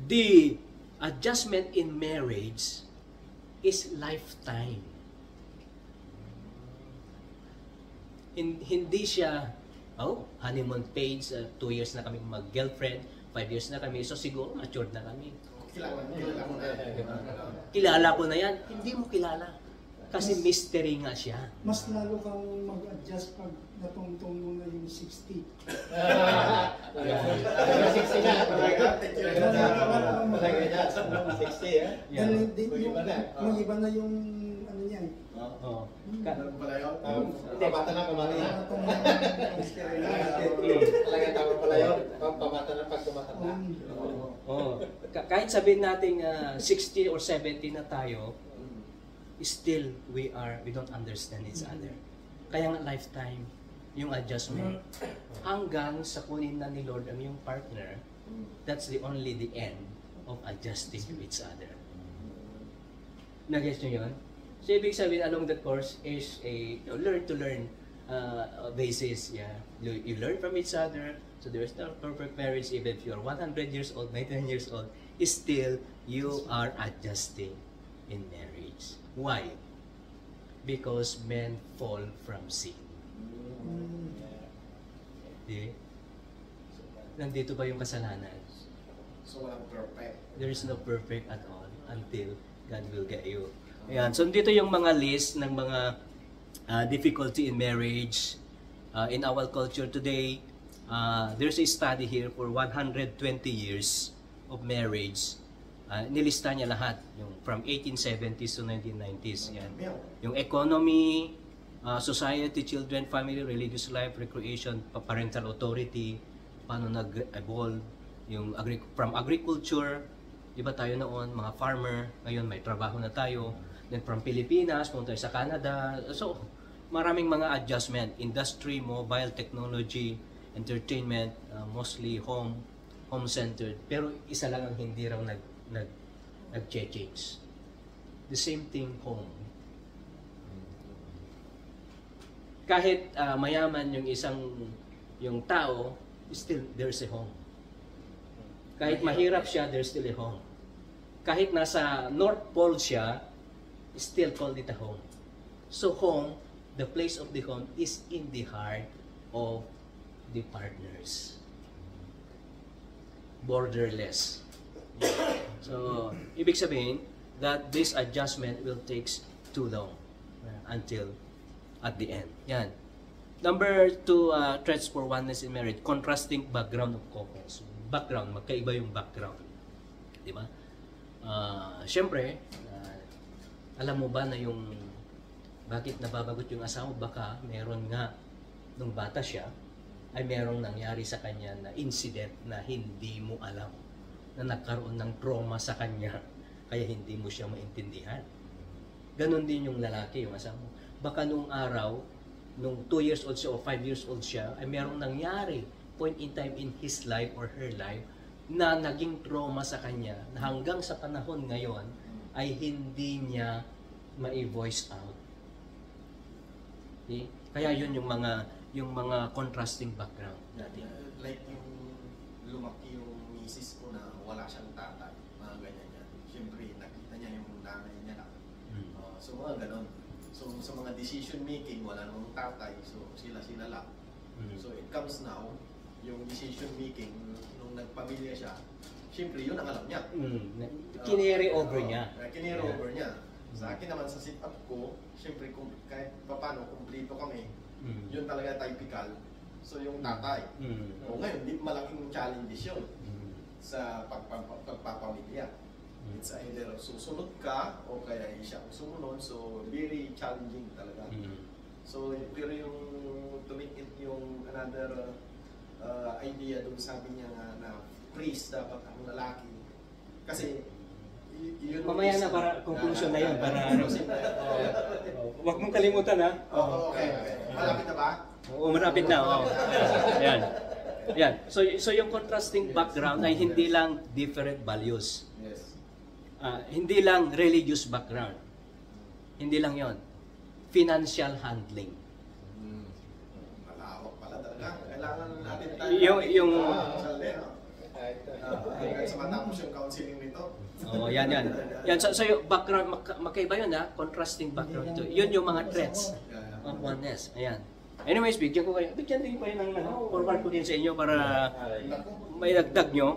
the adjustment in marriage is lifetime. Hindi siya, honeymoon phase, 2 years na kami mag-girlfriend, 5 years na kami, so siguro matured na kami. Kilala mo na. Kilala ko na yan. Hindi mo kilala. Kasi mystery nga siya. Mas lalo kang mag-adjust pag natungtong mo na yung 60. 60 na. Dahil may iba na yung ano niyan. Oo. Ganun pala yun? Pabata na kumari. Talaga tama pala yun. Pabata na pag tumatanda. Oh, kahit sabihin natin 60 or 70 na tayo, still we don't understand each other. Kaya nga lifetime yung adjustment. Hanggang sa kunin na ni Lord ang yung partner, that's the end of adjusting to each other. Nag-gets nyo yun? So ibig sabihin along the course is a learn to learn basis. Yeah, you learn from each other. So there is no perfect marriage even if you're 100 years old, 99 years old. Still you are adjusting in marriage. Why? Because men fall from sin. Di? Nandito ba yung kasalanan? So walang perfect. There is no perfect at all until God will get you. Ayan. So dito yung mga list ng mga difficulty in marriage. In our culture today, there's a study here for 120 years of marriage. Nilista niya lahat, yung from 1870s to 1990s. Yan. Yung economy, society, children, family, religious life, recreation, parental authority, paano nag-evolve, yung from agriculture, di ba tayo noon, mga farmer, ngayon may trabaho na tayo, then from Pilipinas, punta tayo sa Canada, so maraming mga adjustment, industry, mobile technology, entertainment, mostly home-centered, pero isa lang ang hindi raw nag-change. The same thing home. Kahit mayaman yung tao, still there's a home. Kahit mahirap siya, there's still a home. Kahit nasa North Pole siya, still called it a home. So home, the place of the home is in the heart of the partners. Borderless. So, ibig sabihin that this adjustment will take too long until at the end. Yan. Number 2, threats for oneness in marriage, contrasting background of couples. Background, magkaiba yung background. Di ba? Siyempre, alam mo ba na yung bakit nababagot yung asawa? Baka meron nga nung bata siya ay merong nangyari sa kanya na incident na hindi mo alam, na nagkaroon ng trauma sa kanya kaya hindi mo siya maintindihan. Ganon din yung lalaki, yung asawa mo. Baka nung araw, nung 2 years old siya o 5 years old siya, ay merong nangyari point in time in his life or her life na naging trauma sa kanya na hanggang sa panahon ngayon ay hindi niya ma-voice out. Okay? Kaya yun yung mga contrasting background natin. Like yung lumaki yung misis ko na wala siyang tatay, mga ganyan yan. Siyempre, nakita niya yung nanay niya lang. So mga ganon. So sa mga decision making, wala namang tatay, so sila lang. So it comes now, yung decision making, nung nagpamilya siya, siyempre yun ang alam niya. Kiniri over niya. Kiniri over niya. Sa akin naman sa sit-up ko, siyempre kahit paano, kumplito kami, yun talaga typical. So yung tatay. O ngayon, di malaking challenges yun sa pagpapamilya. It's either susunod ka o kaya siya ang sumunod. So very challenging talaga. So pero yung to make it yung another idea dun, sabi niya nga na priest dapat ang lalaki. Kasi yun mamaya na para conclusion na yun. Para Huwag mong kalimutan ha. Okay. Malapit na ba? Oo, malapit na. Yan. Yan. So yung contrasting background ay hindi lang different values. Yes. Hindi lang religious background. Hindi lang yon. Financial handling. Malawak pala talaga. Kailangan natin tayo. Yung sa matapos yung counseling nito. yan. Yan, so yung background, magkaiba yun ha, contrasting background ito. Yun yung mga threats of oneness. Ayan. Anyways, bigyan din ko yun ng forward ko din sa inyo para may dagdag nyo.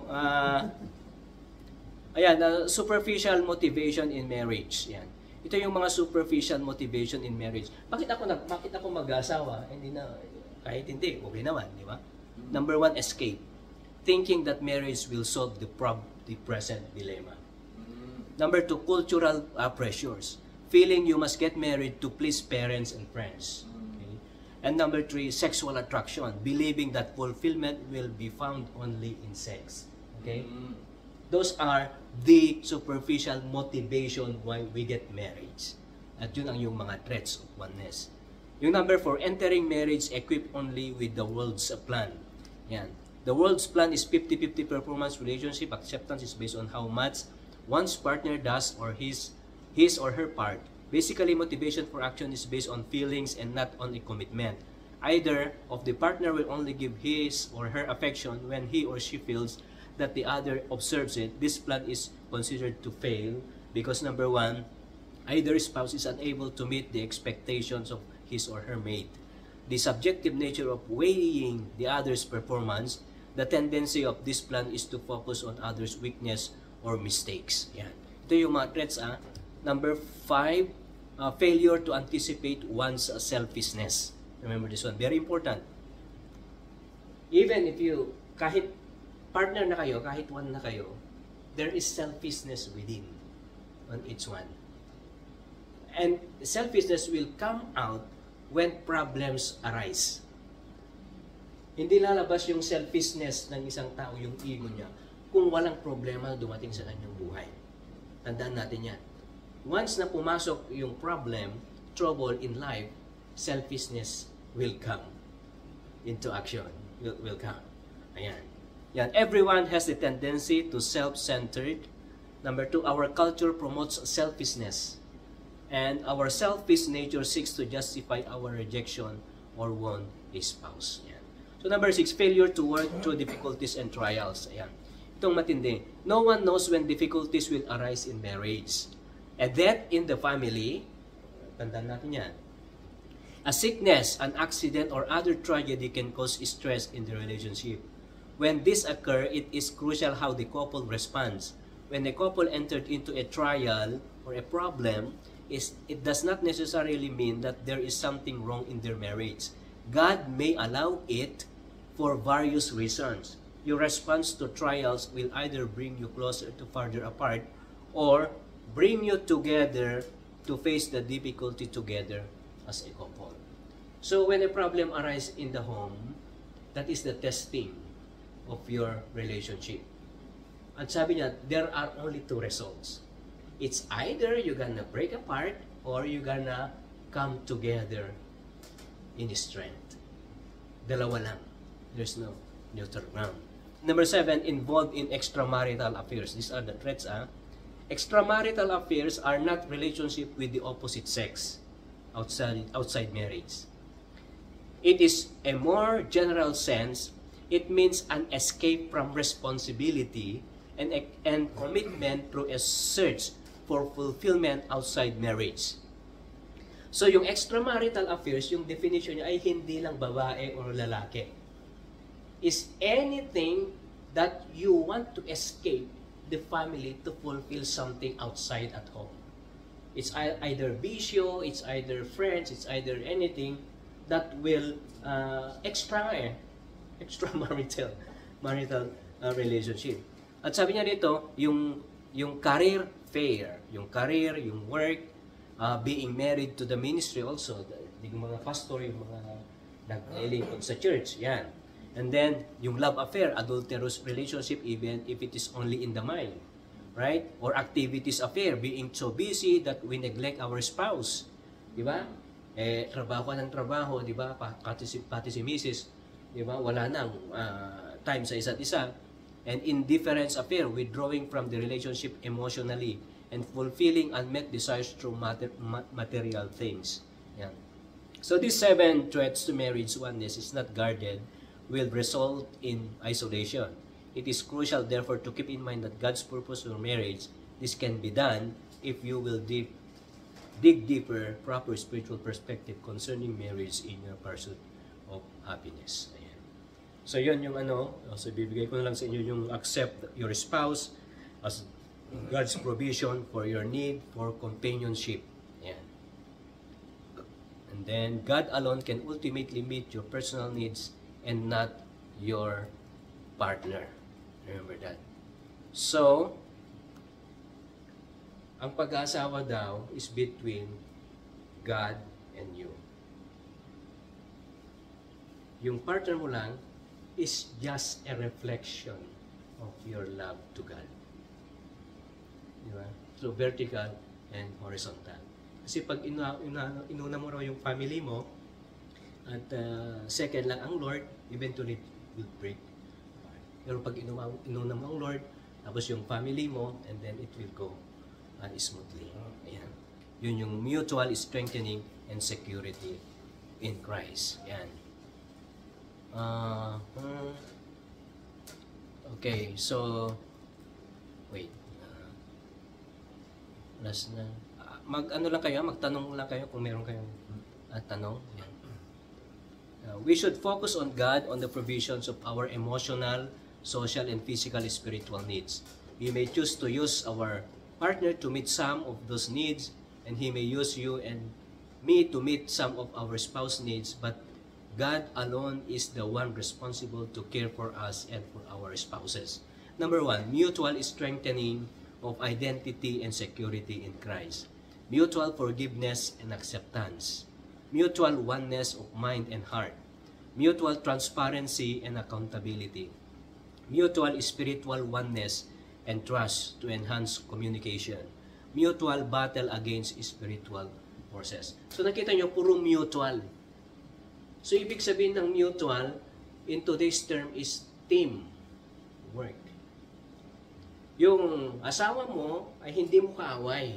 Ayan, superficial motivation in marriage. Yan. Ito yung mga superficial motivation in marriage. Bakit ako mag-asawa? Hindi na, kahit hindi, okay naman, di ba? Number 1, escape. Thinking that marriage will solve the present dilemma. Number 2, cultural pressures. Feeling you must get married to please parents and friends. Okay? And number 3, sexual attraction. Believing that fulfillment will be found only in sex. Okay? Those are the superficial motivation why we get marriage. At yun ang yung mga threats of oneness. Yung number 4, entering marriage equipped only with the world's plan. Yan. The world's plan is 50-50 performance relationship. Acceptance is based on how much one's partner does or his or her part. Basically, motivation for action is based on feelings and not on a commitment. Either of the partner will only give his or her affection when he or she feels that the other observes it. This plan is considered to fail because number 1, either spouse is unable to meet the expectations of his or her mate. The subjective nature of weighing the other's performance, the tendency of this plan is to focus on others' weakness or mistakes. Yan. Ito yung mga threats. Number 5, failure to anticipate one's selfishness. Remember this one, very important. Even if you, kahit partner na kayo, kahit one na kayo, there is selfishness within on each one. And selfishness will come out when problems arise. Hindi lalabas yung selfishness ng isang tao, yung ego niya, kung walang problema na dumating sa kanyang buhay. Tandaan natin yan. Once na pumasok yung problem, trouble in life, selfishness will come into action. Will come. Ayan. Yan. Everyone has the tendency to self-centered. Number 2, our culture promotes selfishness. And our selfish nature seeks to justify our rejection or want a spouse. Yan. So number 6, failure to work through difficulties and trials. Ayan. Itong matindi. No one knows when difficulties will arise in marriage. A death in the family, tandaan natin yan. A sickness, an accident, or other tragedy can cause stress in the relationship. When this occurs, it is crucial how the couple responds. When the couple entered into a trial or a problem, it does not necessarily mean that there is something wrong in their marriage. God may allow it for various reasons. Your response to trials will either bring you closer to farther apart or bring you together to face the difficulty together as a couple. So when a problem arises in the home, that is the testing of your relationship. At sabi niya, there are only 2 results. It's either you're gonna break apart or you're gonna come together in strength. Dalawa lang. There's no neutral ground. Number 7, involved in extramarital affairs. These are the threats. Extramarital affairs are not relationship with the opposite sex outside marriage. It is a more general sense. It means an escape from responsibility and commitment through a search for fulfillment outside marriage. So yung extramarital affairs, yung definition niya ay hindi lang babae o lalaki. Is anything that you want to escape the family to fulfill something outside at home. It's either bisyo, it's either friends, it's either anything that will extramarital relationship. At sabi niya dito, yung career fair, yung work, being married to the ministry also, yung mga pastor, yung mga naglilingkod sa church, yan. And then, yung love affair, adulterous relationship, even if it is only in the mind. Right? Or activities affair, being so busy that we neglect our spouse. Di ba? Trabaho ka ng trabaho, di ba? Pati si Mrs., di ba? Wala nang time sa isa't isa. And indifference affair, withdrawing from the relationship emotionally and fulfilling unmet desires through material things. Yan. So these 7 threats to marriage oneness is not guarded, will result in isolation. It is crucial, therefore, to keep in mind that God's purpose for marriage, this can be done if you will dig deeper, proper spiritual perspective concerning marriage in your pursuit of happiness. Ayan. So, yun yung so bibigay ko na lang sa inyo yung accept your spouse as God's provision for your need for companionship. Yan. And then, God alone can ultimately meet your personal needs and not your partner. Remember that. So, ang pag-aasawa daw is between God and you. Yung partner mo lang is just a reflection of your love to God. Diba? So, vertical and horizontal. Kasi pag inuna mo raw yung family mo, at second lang ang Lord, eventually it will break. Pero pag inuna mo ang Lord, tapos yung family mo, and then it will go smoothly. Ayan. Yun yung mutual strengthening and security in Christ. Ayan. Okay, so wait. Last na. Mag-ano lang kayo, magtanong lang kayo kung meron kayong tanong. Ayan. We should focus on God, on the provisions of our emotional, social, and physical, spiritual needs. We may choose to use our partner to meet some of those needs, and He may use you and me to meet some of our spouse needs, but God alone is the one responsible to care for us and for our spouses. Number 1, mutual strengthening of identity and security in Christ. Mutual forgiveness and acceptance. Mutual oneness of mind and heart. Mutual transparency and accountability. Mutual spiritual oneness and trust to enhance communication. Mutual battle against spiritual forces. So nakita nyo, puro mutual. So ibig sabihin ng mutual in today's term is team work. Yung asawa mo ay hindi mo kaaway.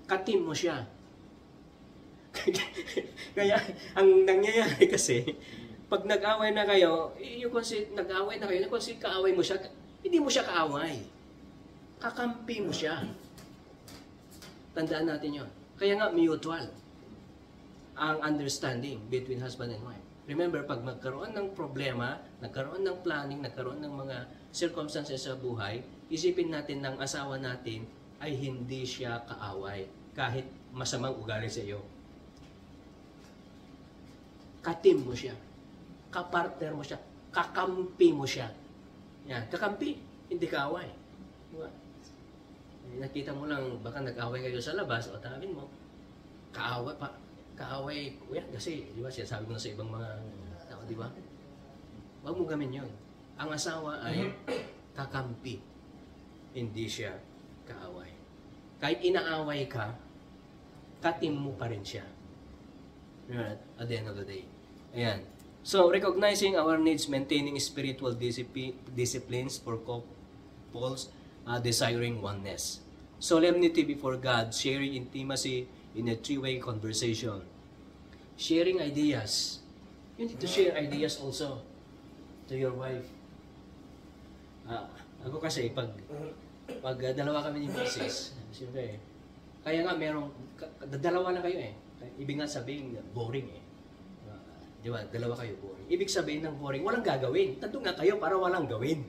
Ka-team mo siya. Kaya ang nangyayari kasi, pag nag-away na kayo, nag-away na kayo, kaaway mo siya, hindi mo siya kaaway. Kakampi mo siya. Tandaan natin yon. Kaya nga, mutual ang understanding between husband and wife. Remember, pag nagkaroon ng problema, nagkaroon ng planning, nagkaroon ng mga circumstances sa buhay, isipin natin ng asawa natin ay hindi siya kaaway kahit masamang ugali sa iyo. Ka-team mo siya. Ka-partner mo siya. Kakampi mo siya. Yan. Kakampi, hindi kaaway. Diba? Nakita mo lang, baka nag-away kayo sa labas, o tanawin mo, kaaway pa. Kaaway, kuya, kasi, di ba, sinasabi mo na sa ibang mga tao, di ba? Huwag mo gamin yun. Ang asawa ay kakampi. Hindi siya kaaway. Kahit inaaway ka, ka-team mo pa rin siya. Right? At the end of the day. Ayan. So, recognizing our needs, maintaining spiritual disciplines for couples, desiring oneness. Solemnity before God, sharing intimacy in a three-way conversation. Sharing ideas. You need to share ideas also to your wife. Ako kasi, pag dalawa kami ni Mrs., siyempre, kaya nga dalawa na kayo eh. Ibig nga sabihin, boring eh. Di ba? Dalawa kayo boring. Ibig sabihin ng boring, walang gagawin. Nandun nga kayo para walang gawin.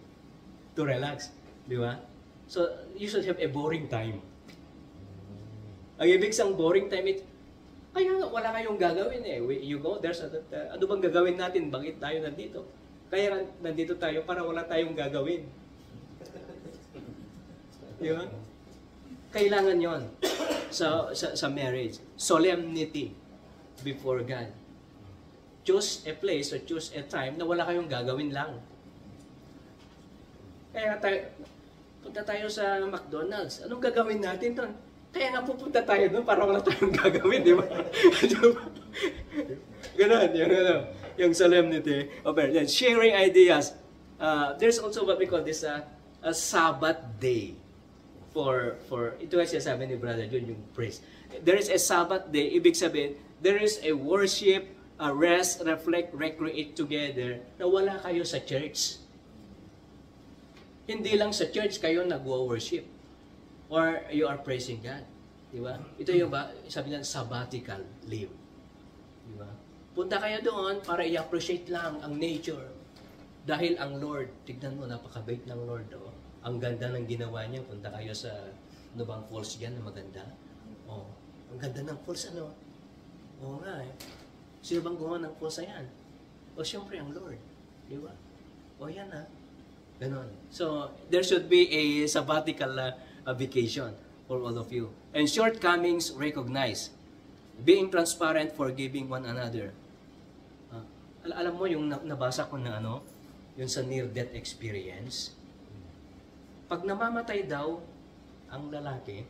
To relax. Di ba? So, you should have a boring time. Ang ibig sang boring time, kaya nga wala kayong gagawin eh. You go, ano bang gagawin natin? Bakit tayo nandito? Kaya nandito tayo para wala tayong gagawin. Di ba? Kailangan yon sa marriage. Solemnity before God. Choose a place or choose a time na wala kayong gagawin lang. Kaya punta tayo sa McDonald's. Anong gagawin natin doon? Kaya nga pupunta tayo doon para wala tayong gagawin, di ba? Ganun, yung solemnity. Okay, sharing ideas. There's also what we call this a Sabbath day. For ito ay sabi ni Brother John, yung praise. There is a Sabbath day, ibig sabihin, there is a worship, a rest, reflect, recreate together na wala kayo sa church. Hindi lang sa church kayo nag-worship or you are praising God. Di ba? Ito yung sabi ng sabbatical leave. Di ba? Punta kayo doon para i-appreciate lang ang nature. Dahil ang Lord, tignan mo, napakabait ng Lord. Oh. ang ganda ng ginawa niya. Punta kayo sa ano bang falls dyan na maganda. Oh, ang ganda ng falls ano. Oo nga eh. Sino bang gumawa ng falls na yan? O siyempre ang Lord. Di ba? O yan ah. Ganon. So, there should be a sabbatical vacation for all of you. And shortcomings recognized. Being transparent, forgiving one another. Alam mo yung nabasa ko na ano, yung sa near-death experience. Pag namamatay daw ang lalaki,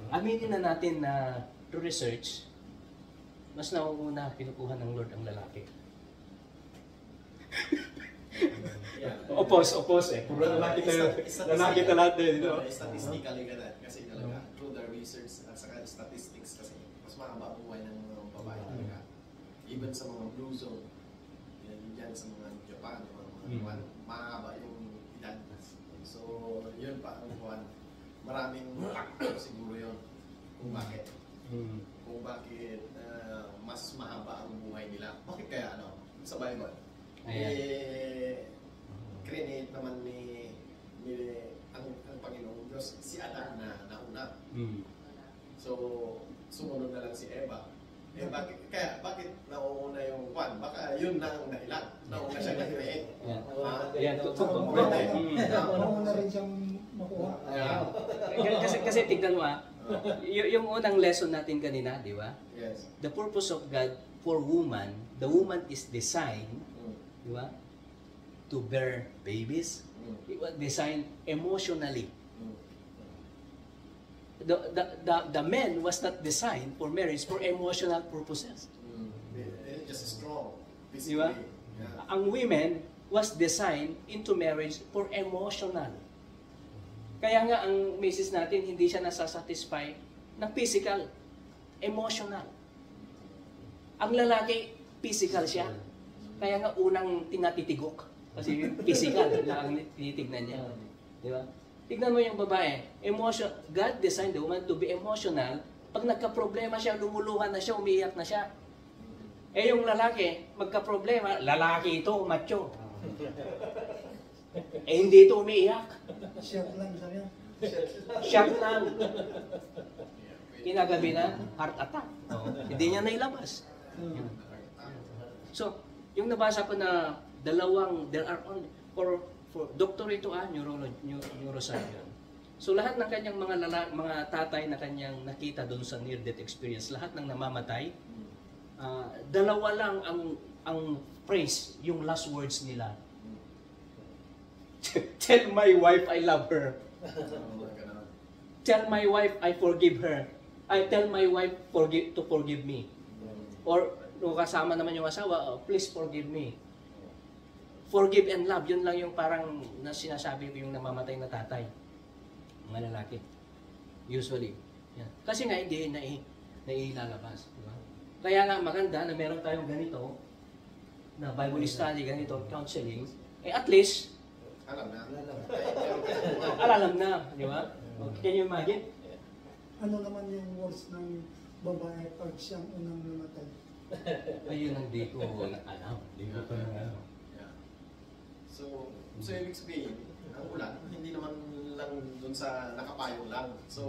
aminin na natin na through research, mas nauuna kinukuha ng Lord ang lalaki. Opos eh. Puro lalaki talaga din. Statistically ganun. Kasi talaga, through the research at saka statistics kasi, mas mahaba ang buhay ng mga babae talaga. Even sa mga blue zone, yan sa mga Japan, mga mahaba yung edad. So, yun pa ang buwan. Maraming factor siguro yun kung bakit. Kung bakit mas mahaba ang buhay nila. Bakit kaya ano? Sa Bible. Create naman ni ang Panginoong Diyos si Adan na nauna. So, sumunod na lang si Eva. Bakit nauuna yung Juan? Baka yun na ang dahilan. Nauna siya na-create. Nauna rin siyang makuha. Kasi tignan mo yung unang lesson natin kanina, di ba? Yes. The purpose of God for woman, the woman is designed, di ba? To bear babies. It was designed emotionally. The man was not designed for marriage for emotional purposes. Just strong. Di ba? Yeah. Ang women was designed into marriage for emotional. Kaya nga ang misis natin hindi siya nasasatisfy ng physical, emotional. Ang lalaki, physical siya. Kaya nga unang tinatitigok. Kasi physical na ang tinitignan niya. Di ba? Tignan mo yung babae. God designed the woman to be emotional. Pag nagka-problema siya, lumuluhan na siya, umiiyak na siya. Eh yung lalaki, magka-problema, lalaki ito, macho. Eh hindi ito umiiyak. Shock lang sabi niya. Shock lang. Kinagabi na, heart attack. Hindi niya nailabas. So, yung nabasa ko na there are only, for doctor ito neurosurgeon. So lahat ng kanyang mga tatay na kanyang nakita doon sa near-death experience, lahat ng namamatay, dalawa lang ang phrase, yung last words nila. Tell my wife I love her. Tell my wife I forgive her. I tell my wife to forgive me. Or kung kasama naman yung asawa, please forgive me. Forgive and love, yun lang yung parang sinasabi ko yung namamatay na tatay. Mga lalaki. Usually. Yan. Kasi nga hindi nailalabas. Diba? Kaya nga maganda na meron tayong ganito, na Bible study, ganito, counseling, eh at least, alam na, di ba? Can you imagine? Ano naman yung words ng babae pag siyang unang namatay? Ayun ang di ko alam. Di ko pa alam. So ibig sabihin, ang ulan, hindi naman lang dun sa nakapayong lang. So,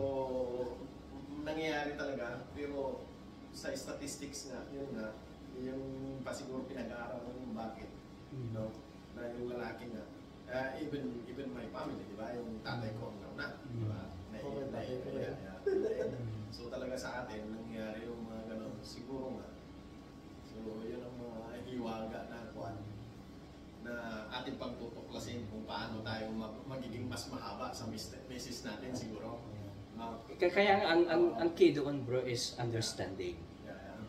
nangyayari talaga, pero sa statistics nga, yun nga, yung pa siguro pinag-aaral ng bakit, no? Na yung lalaki nga, even my family, di ba? Yung tatay ko ang nauna, di ba? So talaga sa atin, nangyayari yung mga ganun, siguro nga. So, yun ang mga hiwaga na kuwan na ating pagtutuklasin kung paano tayo magiging mas mahaba sa message natin siguro. Kaya ang key doon bro is understanding.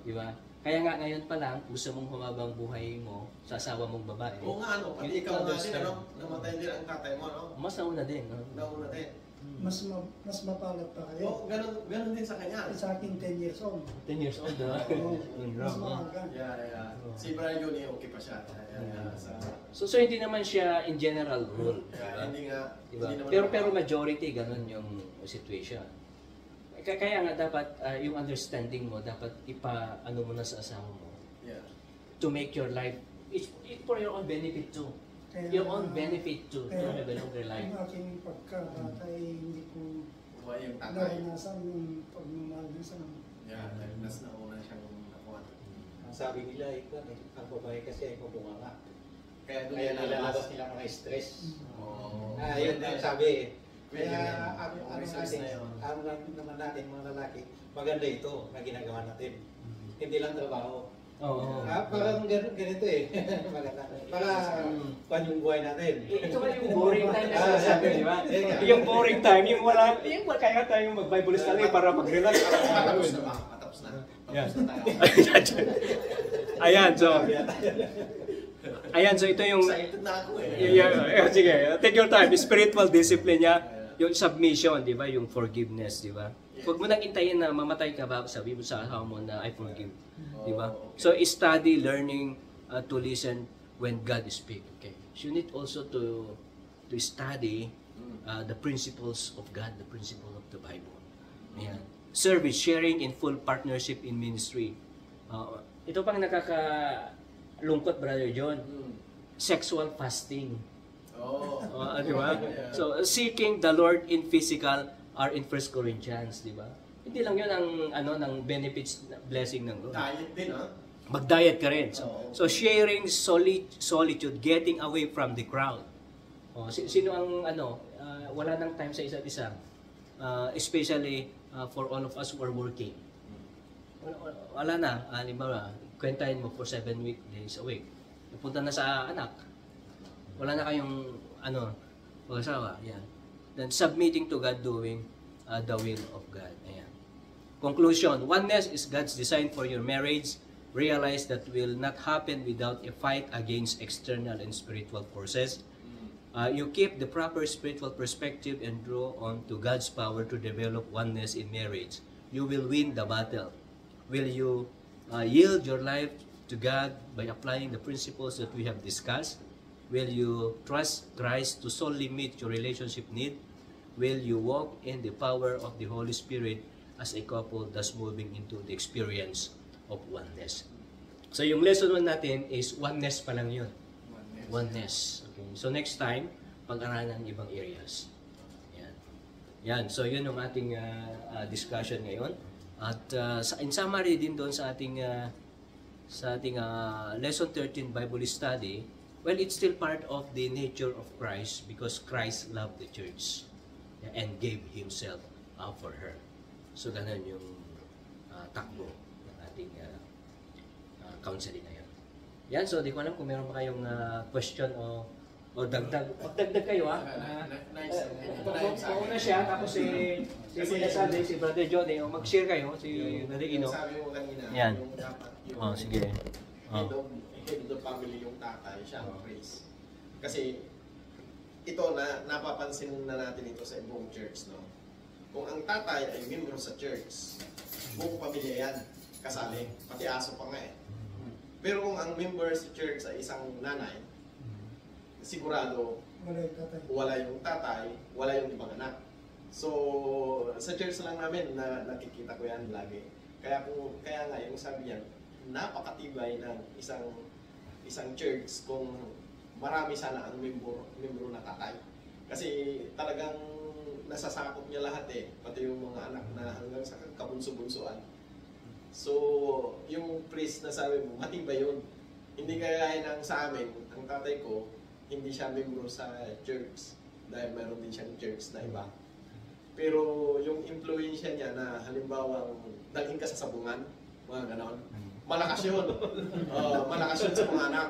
Di ba? Kaya nga ngayon pa lang, gusto mong humabang buhay mo sa asawa mong babae. Oo nga, no? Pati ikaw nga din, ano? Namatay din ang tatay mo, no? Mas nauna din, no? Nauna din. Mas mapalad pa kayo. Oo, ganun din sa kanya. Sa akin 10 years old. 10 years old, no? Mas maaga. Yeah. Si Brian Juni, okay pa siya. So hindi naman siya in general rule. Hindi nga. Diba? Hindi naman Pero majority, ganun yung situation. Kaya nga dapat yung understanding mo, dapat ipa-ano mo na sa asawa mo. Yeah. To make your life, it's for your own benefit too. your own benefit to develop their life. Ang aking pagkabata ay hindi ko Buhay yung tatay. naranasan yung pagmamahal niya sa amin. Yeah, nas na una siyang nakuha. Ang sabi nila, ang babae kasi ay mabunganga. Kaya doon Kaya nila nilalabas nila mga stress. Oo. Yun ang sabi. Pwede Kaya rin. ano Research natin, na yun. ano naman natin mga lalaki, maganda ito na ginagawa natin. Hindi lang trabaho. Oo. Parang ganito eh. Maganda. Para pan yung buhay natin. Ito nga yung boring time na sinasabi, di ba? Yeah. Yung boring time, yung wala, yung kaya tayong mag-Bible study para mag-relax. Matapos na ba? Matapos na. Yeah. Tapos na tayo. Ayan, so ito yung Excited na ako eh. sige, take your time. Spiritual discipline niya, yung submission, di ba? Yung forgiveness, di ba? Huwag mo nang intayin na mamatay ka ba, sabi mo sa asawa mo na I forgive, di ba? So study, learning to listen when God speaks. Okay. So you need also to study the principles of God, the principle of the Bible. Ayan. Service, sharing in full partnership in ministry. Ito pang nakakalungkot, Brother John. Sexual fasting. Di ba? So, seeking the Lord in physical are in 1 Corinthians, di ba? Hindi lang yun ang ng benefits, blessing ng Lord. Diet din, ha? Mag-diet ka rin. So sharing solitude, getting away from the crowd. Sino ang wala nang time sa isa't isa? Especially for all of us who are working. Wala na. Halimbawa, kwentahin mo for 7 days a week. Napunta na sa anak. Wala na kayong pag-asawa. Yan. Then submitting to God, doing the will of God. Ayan. Conclusion, oneness is God's design for your marriage. Realize that will not happen without a fight against external and spiritual forces. You keep the proper spiritual perspective and draw on to God's power to develop oneness in marriage. You will win the battle. Will you yield your life to God by applying the principles that we have discussed? Will you trust Christ to solely meet your relationship need? Will you walk in the power of the Holy Spirit as a couple thus moving into the experience of oneness? So yung lesson 1 natin is oneness pa lang yun. Oneness. Okay. So next time, pag-aralan ng ibang areas. Yan. So yun yung ating discussion ngayon. At in summary din doon sa ating lesson 13 Bible study, well, it's still part of the nature of Christ because Christ loved the church and gave Himself for her. So ganun yung takbo ng ating counseling ngayon. Yan, so di ko alam kung meron pa kayong question o dagdag. Magdagdag kayo Pauna siya, tapos si Kuya Sandy, si Brother Johnny, mag-share kayo, si Brother Ino. Sabi mo kanina, Yan. yung dapat yung Sige. head of the family yung tatay, siya ang priest. Kasi ito napapansin na natin ito sa ibang church, no? Kung ang tatay ay membro sa church, buong pamilya yan, kasali, pati aso pa nga eh. Pero kung ang member sa church ay isang nanay, sigurado wala yung tatay, wala yung ibang anak. So, sa church lang namin na nakikita ko yan lagi. Kaya nga yung sabi yan, napakatibay ng isang church kung marami sana ang membro na tatay. Kasi talagang nasasakop niya lahat eh, pati yung mga anak na hanggang sa kabunso-bunsoan. So, yung priest na sabi mo, matibay yun. Hindi kaya ng sa amin, ang tatay ko, hindi siya membro sa church dahil meron din siyang church na iba. Pero yung influensya niya na halimbawa dalhin ka sa sabungan, mga ganon, malakas yun. Malakas yun sa mga anak.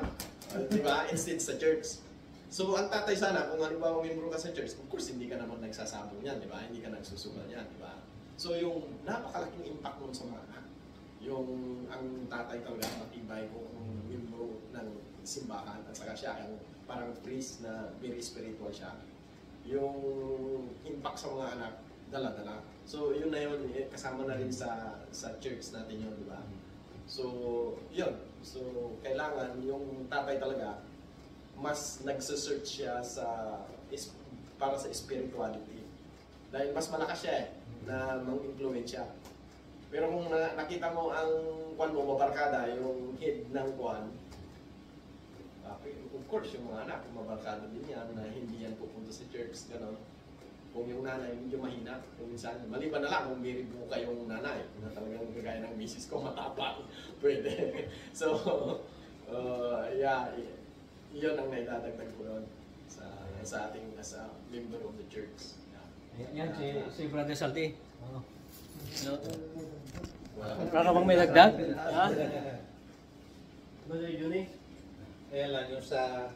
Diba? Instead sa church. So ang tatay sana, kung halimbawa membro ka sa church, of course hindi ka naman nagsasabong yan, diba? Hindi ka nagsusugal yan, diba? So yung napakalaking impact nun sa mga anak. Yung ang tatay talaga matibay kung membro ng simbahan at saka siya yung parang priest na very spiritual siya. Yung impact sa mga anak, dala-dala. So yun na yun, kasama na rin sa church natin yun, di ba? So yun. So kailangan yung tatay talaga mas nagse-search siya para sa spirituality. Dahil mas malakas siya na mang-influensya. Pero kung nakita mo ang kwan mo, mabarkada, yung head ng kwan, Of course, yung mga anak, mabarkada din yan na hindi yan pupunta sa church, gano'n. Kung yung nanay medyo mahina, kung minsan, maliban na lang kung meron mo kayong nanay na talagang gagaya ng misis ko, matapang, pwede. So, yeah, yun ang naidadagdag ko doon sa ating as a member of the church. Yan, si Brother Salty. Oh. No? Well, Para ka bang may dagdag? Ha? Brother Juni? Kaya lang yung sa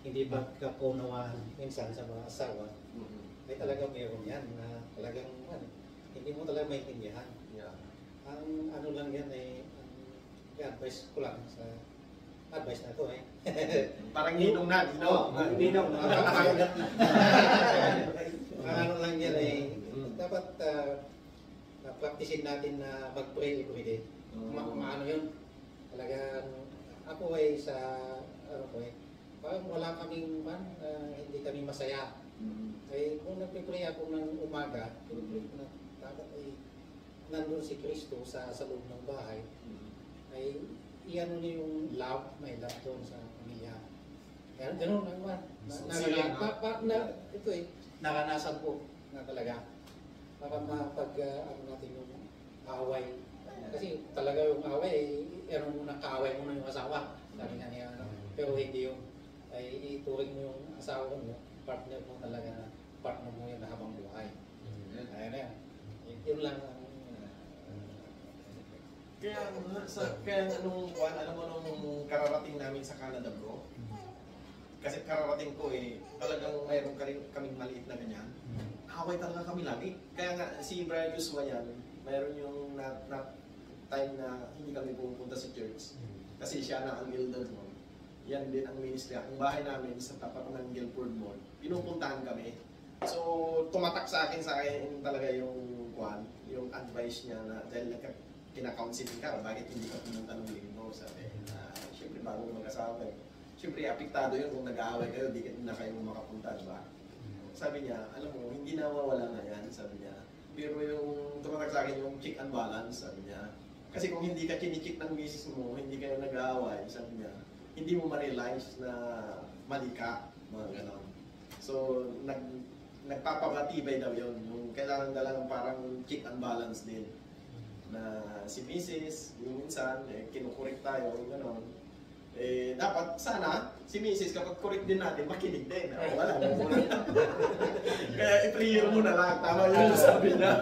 hindi pagkapunawaan minsan sa mga asawa, ay talagang meron yan na talagang hindi mo talaga maintindihan. yeah. Ang ano lang yan ay advice ko lang sa advice na to Parang ninong na, ninong na. Ang ano lang yan ay dapat practicein natin na mag-pray everyday. Maano yun? Talagang ako ay sa ano ko parang wala kaming hindi kami masaya. Ay kung nagpipray ako ng umaga, pinipray ko na dapat ay nandun si Kristo sa loob ng bahay. Ay iano niyo yung love, may love doon sa pamilya. Kaya ganoon lang man. Ito naranasan ko na talaga. Para ano natin yung away. Kasi talaga yung away, kaaway mo na yung asawa. Sabi nga niya, pero hindi yung, ay ituring mo yung asawa mo, partner mo talaga, partner mo yung habang buhay. Kaya na yan. Yun lang ang kaya nung alam mo nung kararating namin sa Canada, bro. Kasi kararating ko talagang mayroon kaming maliit na ganyan. Away talaga kami lagi. Kaya nga si Brian Joshua yan, mayroon yung time na hindi kami pupunta sa church. Kasi siya na ang Gilded Mall. Yan din ang ministry. Ang bahay namin sa tapat ng Guilford Mall. Pinupuntahan kami. So tumatak sa akin talaga yung advice niya na dahil kina-counseling ka, bakit hindi ka pumunta ng linggo? Sabi, siyempre bago mag-asawa kayo. Siyempre, apektado yun kung nag-aaway kayo, di na kayo makapunta, diba? Sabi niya, alam mo, hindi nawawala na yan, sabi niya. Pero yung tumatak sa akin, yung check and balance, sabi niya. Kasi kung hindi ka chinichik ng misis mo, hindi kayo nag-aaway, sabi niya, hindi mo ma-realize na mali ka, mga ganon. So, nagpapabatibay daw yun. Yung kailangan talagang parang check and balance din. Na si Mrs. yung minsan, kinukurik tayo, gano'n. Dapat sana, si Mrs. kapag correct din natin, makinig din. Wala mo muna. Kaya i-prayer mo na lang. Tama yun yung sabi niya.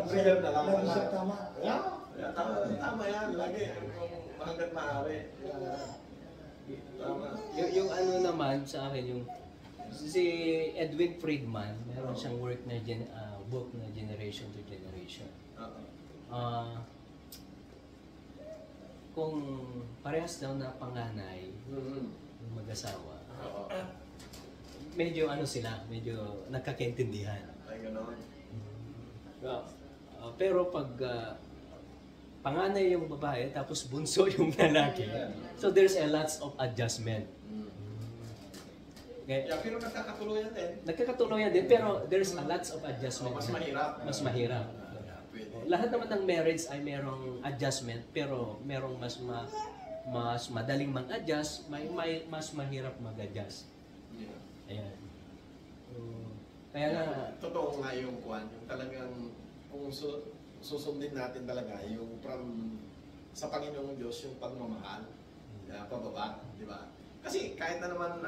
Prayer na lang. Tama. Tama yan. Lagi. Hanggat maaari. Tama. Yung ano naman sa akin, yung si Edwin Friedman, meron siyang work na book na Generation to Generation. Kung parehas daw na panganay, yung mag-asawa, medyo medyo nagkakaintindihan. Ay, gano'n. Pero pag panganay yung babae, tapos bunso yung lalaki, so there's a lots of adjustment. Pero nagkakatuluyan din. Nagkakatuluyan din, pero there's a lots of adjustment. Mas mahirap. Mas mahirap. Lahat naman ng marriage ay merong adjustment, pero merong mas madaling mag-adjust, may mas mahirap mag-adjust. Ayan. Kaya nga, totoo nga yung yung talagang kung susundin natin talaga yung sa Panginoong Diyos yung pagmamahal, pababa, di ba? Kasi kahit na naman